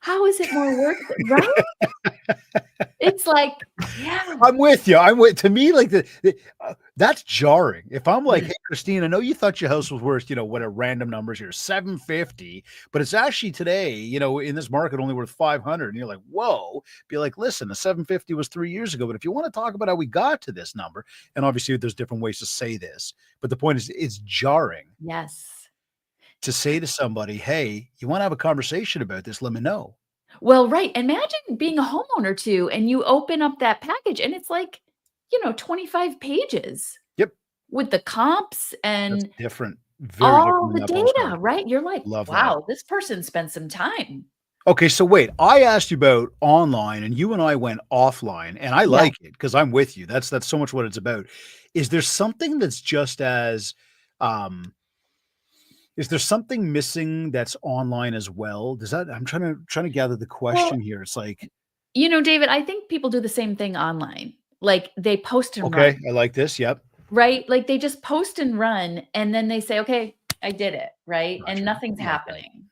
How is it more work? Right? It's like, yeah. I'm with you. To me, like that's jarring. If I'm like, hey, Christine, I know you thought your house was worth, what are random numbers here, 750, but it's actually today, in this market only worth 500. And you're like, whoa. Be like, listen, the 750 was 3 years ago. But if you want to talk about how we got to this number, and obviously there's different ways to say this, but the point is, it's jarring. Yes. To say to somebody, hey, you want to have a conversation about this? Let me know. Well, right. Imagine being a homeowner too, and you open up that package and it's like, 25 pages. Yep. With the comps and that's different. Very all different the data, right? You're like, wow, this person spent some time. Okay, so wait, I asked you about online and you and I went offline, and I like it because I'm with you. That's so much what it's about. Is there something that's just as is there something missing that's online as well? I'm trying to gather the question here. It's like, David, I think people do the same thing online. Like they post and run. Okay, I like this. Yep. Right? Like they just post and run and then they say, okay, I did it. Right. Gotcha. And nothing's happening.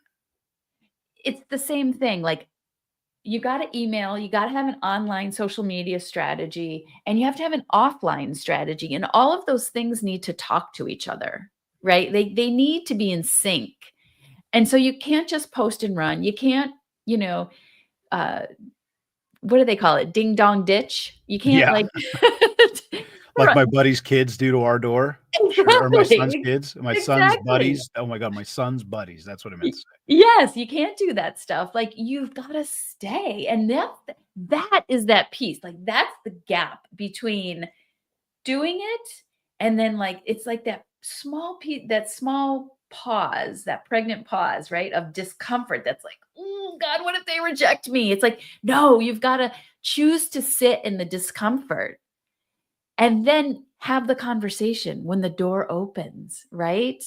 It's the same thing. Like you got to email, you got to have an online social media strategy, and you have to have an offline strategy. And all of those things need to talk to each other, right? They need to be in sync. And so you can't just post and run. You can't, what do they call it? Ding dong ditch. You can't like like my buddy's kids do to our door. Exactly. Or my son's kids, my son's buddies. Oh my God, my son's buddies. That's what I meant to say. Yes, you can't do that stuff. Like you've got to stay. And that is that piece. Like that's the gap between doing it and then like it's like that small piece, that small pause, that pregnant pause, right? Of discomfort that's like, oh God, what if they reject me? It's like, no, you've got to choose to sit in the discomfort and then have the conversation when the door opens, right?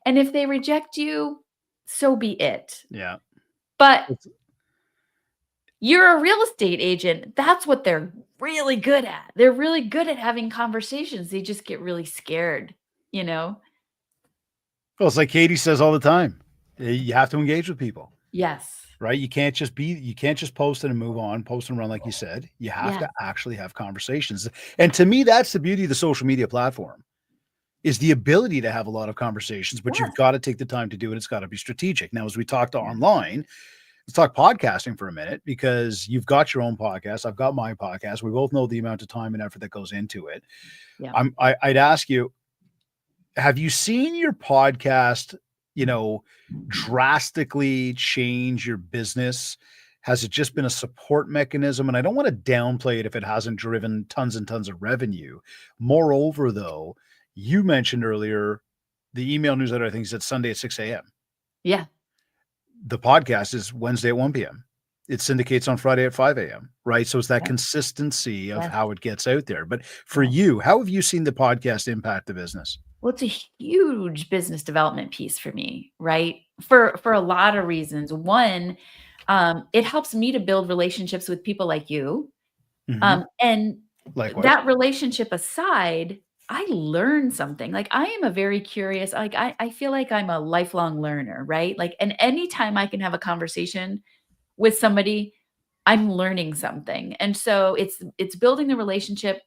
And if they reject you, so be it. Yeah. But you're a real estate agent. That's what they're really good at. They're really good at having conversations. They just get really scared, you know? Well, it's like Katie says all the time. You have to engage with people, Yes. right? You can't just post it and move on, post and run like you said. You have Yeah. to actually have conversations. And to me, that's the beauty of the social media platform is the ability to have a lot of conversations, but you've Yes. got to take the time to do it. It's got to be strategic. Now, as we talked Yeah. online, let's talk podcasting for a minute because you've got your own podcast. I've got my podcast. We both know the amount of time and effort that goes into it. Yeah. I'd ask you, have you seen your podcast, drastically change your business? Has it just been a support mechanism? And I don't want to downplay it if it hasn't driven tons and tons of revenue. Moreover, though, you mentioned earlier the email newsletter, I think, said Sunday at 6 a.m. Yeah. The podcast is Wednesday at 1 p.m. It syndicates on Friday at 5 a.m. Right. So it's that Yeah. consistency of Yes. how it gets out there. But for Yeah. you, how have you seen the podcast impact the business? Well, it's a huge business development piece for me, right? For a lot of reasons. One, it helps me to build relationships with people like you. Mhm. And Likewise. that relationship aside, I learn something. Like I am a very curious, like I feel like I'm a lifelong learner, right? Like, and anytime I can have a conversation with somebody, I'm learning something. And so it's building the relationship.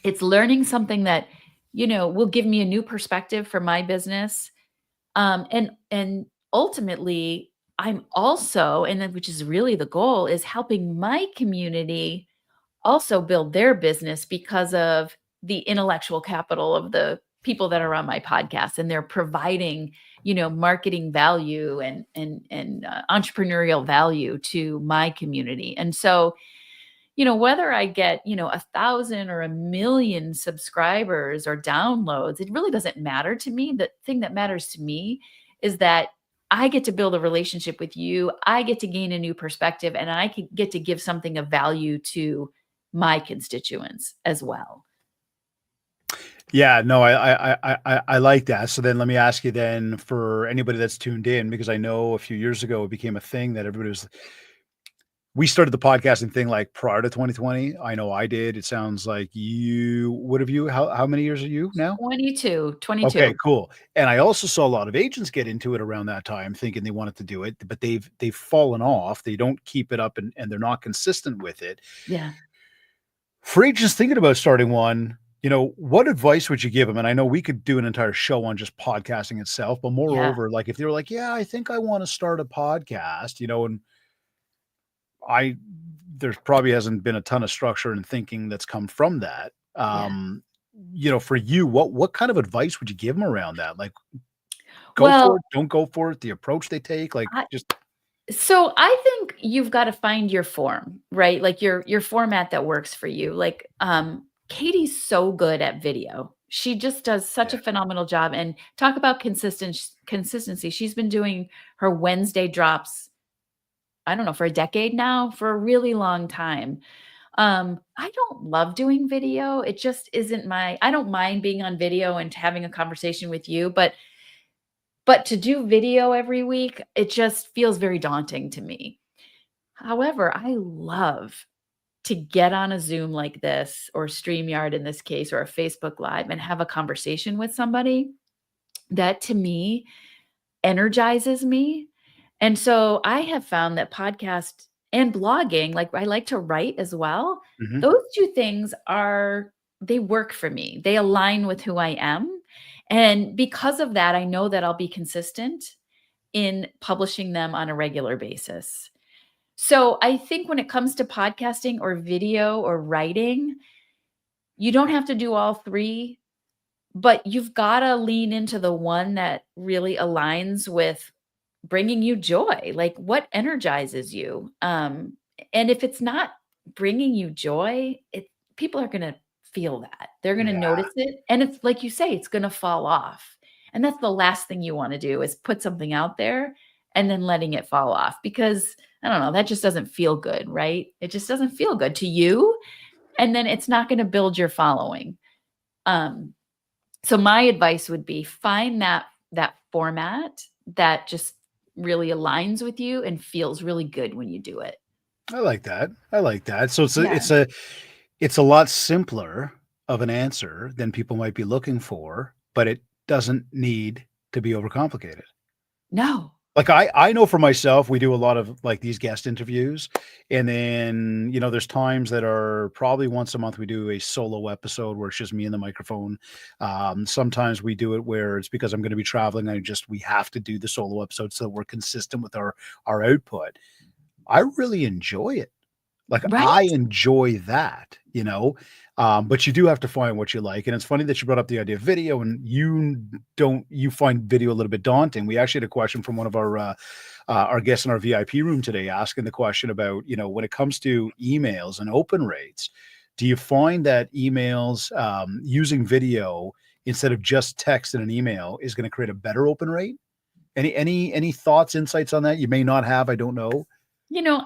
It's learning something that, will give me a new perspective for my business. And ultimately, I'm also, and then which is really the goal, is helping my community also build their business because of the intellectual capital of the people that are on my podcast, and they're providing, marketing value and entrepreneurial value to my community. And so, whether I get, 1,000 or 1,000,000 subscribers or downloads, it really doesn't matter to me. The thing that matters to me is that I get to build a relationship with you. I get to gain a new perspective, and I can get to give something of value to my constituents as well. Yeah, no, I like that. So then let me ask you then for anybody that's tuned in, because I know a few years ago it became a thing that we started the podcasting thing like prior to 2020. I know I did. It sounds like how many years are you now? 22, Okay, 22. cool. And I also saw a lot of agents get into it around that time thinking they wanted to do it, but they've fallen off. They don't keep it up and they're not consistent with it. Yeah. For agents thinking about starting one, what advice would you give them? And I know we could do an entire show on just podcasting itself, but Yeah. moreover, like if they were like, yeah, I think I want to start a podcast, and I there's probably hasn't been a ton of structure and thinking that's come from that. Yeah. For you, what kind of advice would you give them around that? Like, go for Well, it, don't go for it, the approach they take, like I just so I think you've got to find your form, right? Like your format that works for you. Like Katie's so good at video. She just does such a yeah. phenomenal job. And talk about consistency. She's been doing her Wednesday drops, I don't know, for a decade now, for a really long time. I don't love doing video. It just isn't I don't mind being on video and having a conversation with you, but to do video every week, it just feels very daunting to me. However, I love to get on a Zoom like this, or StreamYard in this case, or a Facebook Live, and have a conversation with somebody. That to me energizes me. And so I have found that podcast and blogging, like I like to write as well. Mhm. Those two things they work for me. They align with who I am. And because of that, I know that I'll be consistent in publishing them on a regular basis. So I think when it comes to podcasting or video or writing, you don't have to do all three, but you've got to lean into the one that really aligns with bringing you joy. Like what energizes you? And if it's not bringing you joy, people are going to feel that. They're going to Yeah. notice it, and it's like you say, it's going to fall off. And that's the last thing you want to do, is put something out there and then letting it fall off, because I don't know, that just doesn't feel good, right? It just doesn't feel good to you, and then it's not going to build your following. Um so my advice would be find that format that just really aligns with you and feels really good when you do it. I like that. I like that. So Yeah. it's a lot simpler of an answer than people might be looking for, but it doesn't need to be overcomplicated. No. Like I know for myself, we do a lot of like these guest interviews, and then there's times that are probably once a month we do a solo episode where it's just me and the microphone. Sometimes we do it where it's because I'm going to be traveling. We have to do the solo episode so that we're consistent with our output. I really enjoy it. Like, I Right? enjoy that. But you do have to find what you like, and it's funny that you brought up the idea of video, and you find video a little bit daunting. We actually had a question from one of our guests in our VIP room today asking the question about, when it comes to emails and open rates, do you find that emails, using video instead of just text in an email is gonna create a better open rate? Any thoughts, insights on that? You may not have, I don't know.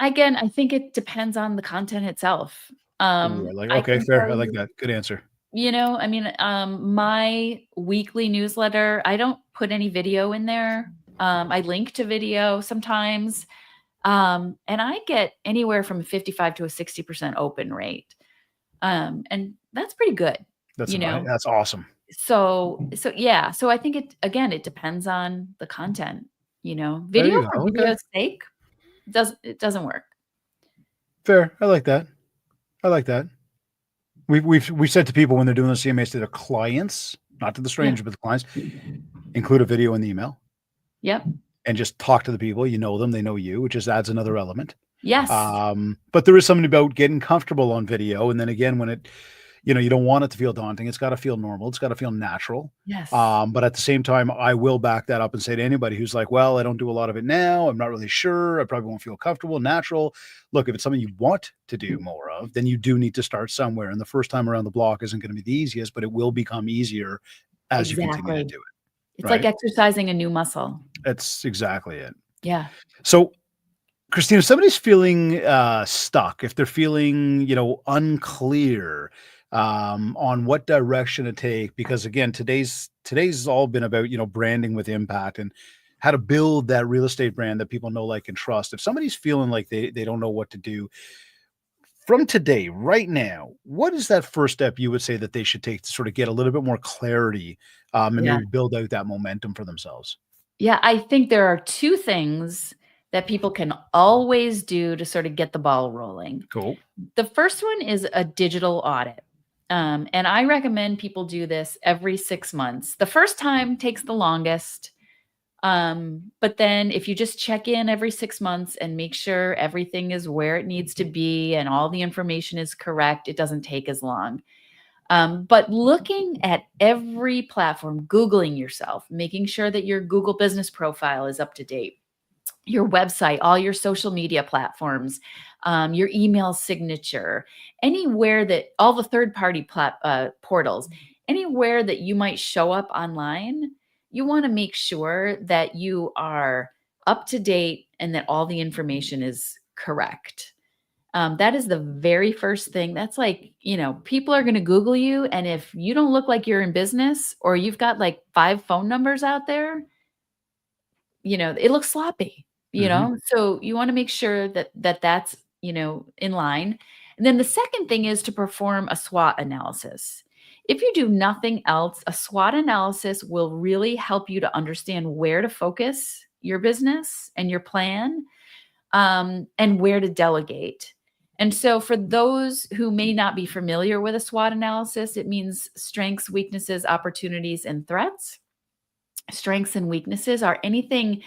Again, I think it depends on the content itself. Ooh, I like I okay, can fair. tell I like you, that. Good answer. I mean, my weekly newsletter, I don't put any video in there. I link to video sometimes. And I get anywhere from a 55 to a 60% open rate. And that's pretty good, you know. That's awesome. So yeah, so I think it depends on the content, There Video you for go. Okay. video's sake it doesn't work. Fair. I like that. I like that. We've said to people when they're doing the CMAs to their clients, not to the Yeah. stranger, but the clients, include a video in the email Yep. and just talk to the people. You know them, they know you, which just adds another element. Yes. But there is something about getting comfortable on video. And then again, when you don't want it to feel daunting. It's got to feel normal. It's got to feel natural. Yes. But at the same time, I will back that up and say to anybody who's like, well, I don't do a lot of it now. I'm not really sure. I probably won't feel comfortable, natural. Look, if it's something you want to do more of, then you do need to start somewhere. And the first time around the block isn't going to be the easiest, but it will become easier as you continue to Exactly. do it. It's like Right. exercising a new muscle. That's exactly it. Yeah. So Christine, if somebody's feeling stuck, if they're feeling, unclear on what direction to take, because again, today's all been about, branding with impact and how to build that real estate brand that people know, like, and trust. If somebody's feeling like they don't know what to do from today, right now, what is that first step you would say that they should take to sort of get a little bit more clarity, and Yeah. maybe build out that momentum for themselves? Yeah, I think there are 2 things that people can always do to sort of get the ball rolling. Cool. The first one is a digital audit. And I recommend people do this every 6 months. The first time takes the longest. But then if you just check in every 6 months and make sure everything is where it needs to be and all the information is correct, it doesn't take as long. But looking at every platform, Googling yourself, making sure that your Google business profile is up to date, your website, all your social media platforms, your email signature, anywhere that all the third party portals, anywhere that you might show up online, you want to make sure that you are up to date and that all the information is correct. That is the very first thing. That's like, people are going to Google you. And if you don't look like you're in business or you've got like 5 phone numbers out there, it looks sloppy, Hmm. So you want to make sure that's, in line. And then the second thing is to perform a SWOT analysis. If you do nothing else, a SWOT analysis will really help you to understand where to focus your business and your plan, and where to delegate. And so, for those who may not be familiar with a SWOT analysis, it means strengths, weaknesses, opportunities, and threats. Strengths and weaknesses are anything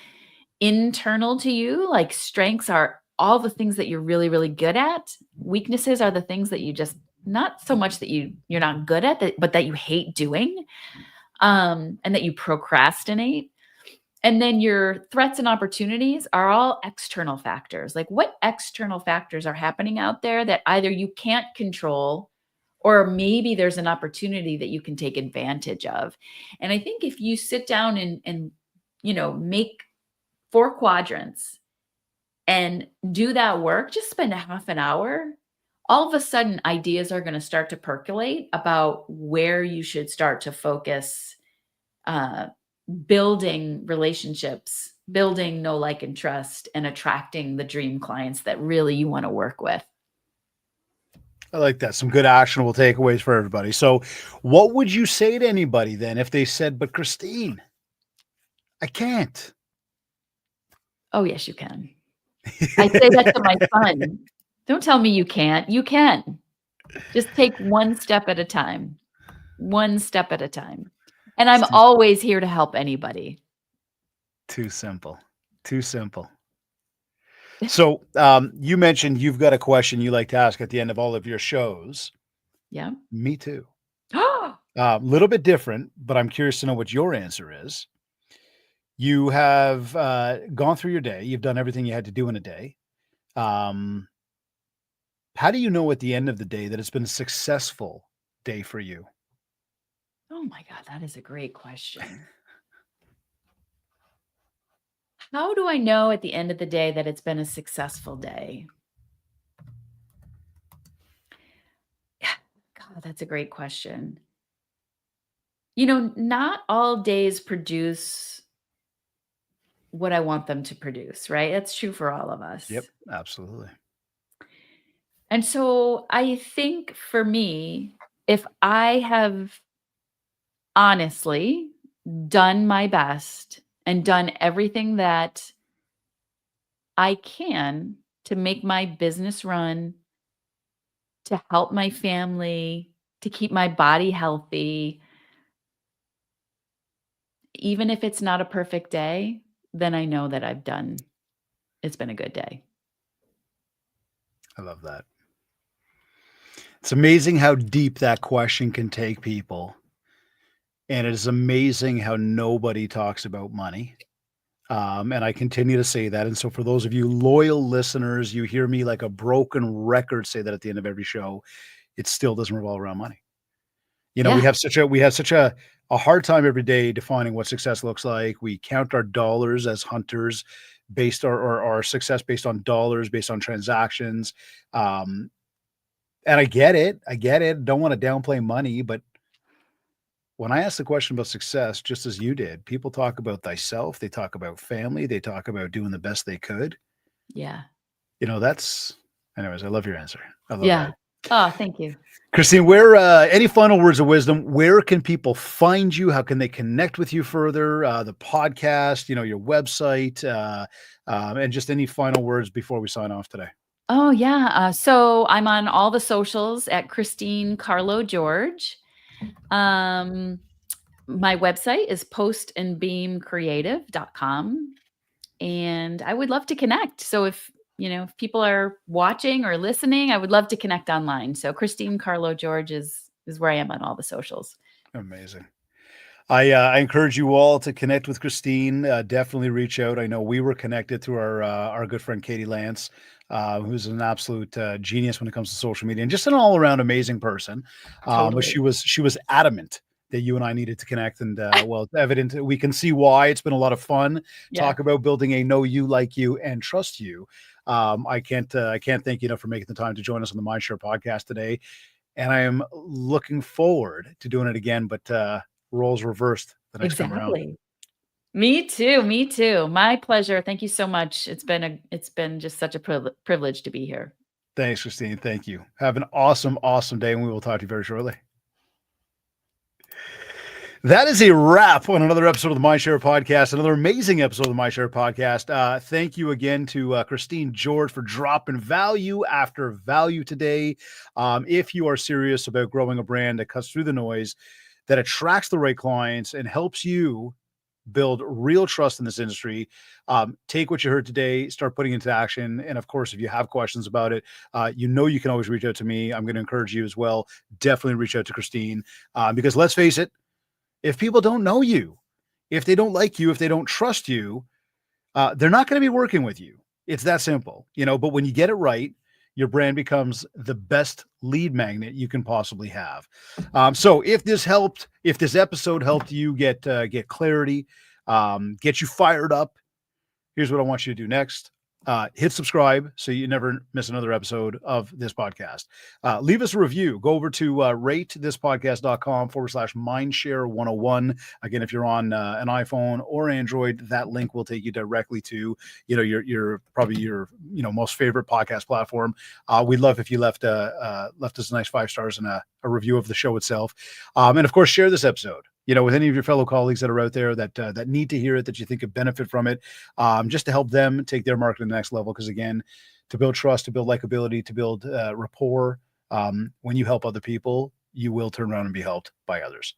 internal to you, like strengths are all the things that you're really, really good at. Weaknesses are the things that you just not so much that you're not good at, but that you hate doing, and that you procrastinate. And then your threats and opportunities are all external factors. Like, what external factors are happening out there that either you can't control or maybe there's an opportunity that you can take advantage of. And I think if you sit down and make 4 quadrants and do that work, just spend a half an hour, all of a sudden ideas are going to start to percolate about where you should start to focus, uh, building relationships building know, like, and trust and attracting the dream clients that really you want to work with. I like that. Some good actionable takeaways for everybody. So what would you say to anybody then if they said, but Christine, I can't? Oh, yes, you can. I say that to my son. Don't tell me you can't. You can. Just take one step at a time. One step at a time. And I'm It's always here to help anybody. too simple. Too simple. So you mentioned you've got a question you like to ask at the end of all of your shows. Yeah. Me too. Oh, A little bit different, but I'm curious to know what your answer is. You have gone through your day. You've done everything you had to do in a day. Um, how do you know at the end of the day that it's been a successful day for you? oh my God, that is a great question. How do I know at the end of the day that it's been a successful day? God, that's a great question. Not all days produce what I want them to produce, right? That's true for all of Yep, us. absolutely. And so I think for me, if I have honestly done my best and done everything that I can to make my business run, to help my family, to keep my body healthy, even if it's not a perfect day, then I know that it's been a good day. I love that. It's amazing how deep that question can take people. And it is amazing how nobody talks about money. And I continue to say that. And so for those of you loyal listeners, you hear me like a broken record say that at the end of every show, it still doesn't revolve around money. We Yeah, have such a hard time every day defining what success looks like. We count our dollars as hunters based or our success based on dollars, based on transactions. Um, and I get it. I get it. Don't want to downplay money, but when I ask the question about success, just as you did, people talk about thyself, they talk about family, they talk about doing the best they could. yeah, That's anyways, I love your answer. I love yeah. that. Oh, thank you. Christine, where any final words of wisdom, where can people find you? How can they connect with you further? The podcast, your website, and just any final words before we sign off today. Oh, yeah. So I'm on all the socials at Christine Carlo George. My website is postandbeamcreative.com. And I would love to connect. So if people are watching or listening, I would love to connect online. So Christine Carlo George is where I am on all the socials. Amazing. I encourage you all to connect with Christine. Definitely reach out. I know we were connected through our good friend Katie Lance, who's an absolute genius when it comes to social media and just an all around amazing person. But Totally. she was adamant that you and I needed to connect, and well, it's evident we can see why. It's been a lot of fun. Yeah. Talk about building a know you, like you, and trust you. I can't thank you enough for making the time to join us on the MindShare podcast today, and I am looking forward to doing it again. But roles reversed the next time around. Exactly. Me too. Me too. My pleasure. Thank you so much. It's been just such a privilege to be here. Thanks, Christine. Thank you. Have an awesome, awesome day, and we will talk to you very shortly. That is a wrap on another episode of the MindShare podcast, another amazing episode of the MindShare podcast. Thank you again to Christine George for dropping value after value today. If you are serious about growing a brand that cuts through the noise, that attracts the right clients, and helps you build real trust in this industry, take what you heard today, start putting it into action. And of course, if you have questions about it, you can always reach out to me. I'm going to encourage you as well. Definitely reach out to Christine, because let's face it, if people don't know you, if they don't like you, if they don't trust you, they're not going to be working with you. It's that simple, but when you get it right, your brand becomes the best lead magnet you can possibly have. So if this episode helped you get clarity, get you fired up, here's what I want you to do next. hit subscribe so you never miss another episode of this podcast. Leave us a review. Go over to ratethispodcast.com/mindshare101. Again, if you're on an iPhone or Android, that link will take you directly to your probably your most favorite podcast platform. We'd love if you left us a nice 5 stars and a review of the show itself, and of course share this episode with any of your fellow colleagues that are out there that need to hear it, that you think could benefit from it, just to help them take their marketing to the next level. Because again, to build trust, to build likability, to build rapport, when you help other people, you will turn around and be helped by others.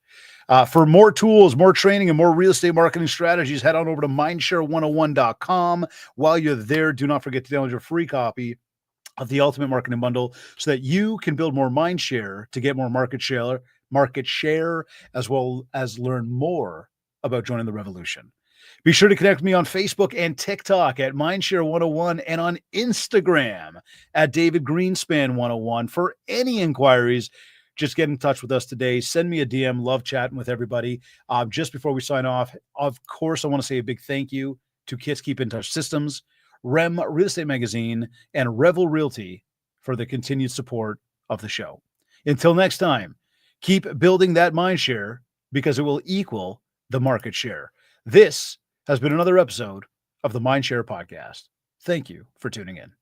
For more tools, more training, and more real estate marketing strategies, head on over to mindshare101.com. While you're there, do not forget to download your free copy of the Ultimate Marketing Bundle so that you can build more mind share to get more market share, as well as learn more about joining the revolution. Be sure to connect with me on Facebook and TikTok at MindShare101 and on Instagram at David Greenspan101. For any inquiries, just get in touch with us today. Send me a DM. Love chatting with everybody. Just before we sign off, of course, I want to say a big thank you to Kids Keep in Touch Systems, REM Real Estate Magazine, and REVEL Realty for the continued support of the show. Until next time, keep building that mind share because it will equal the market share. This has been another episode of the MindShare podcast. Thank you for tuning in.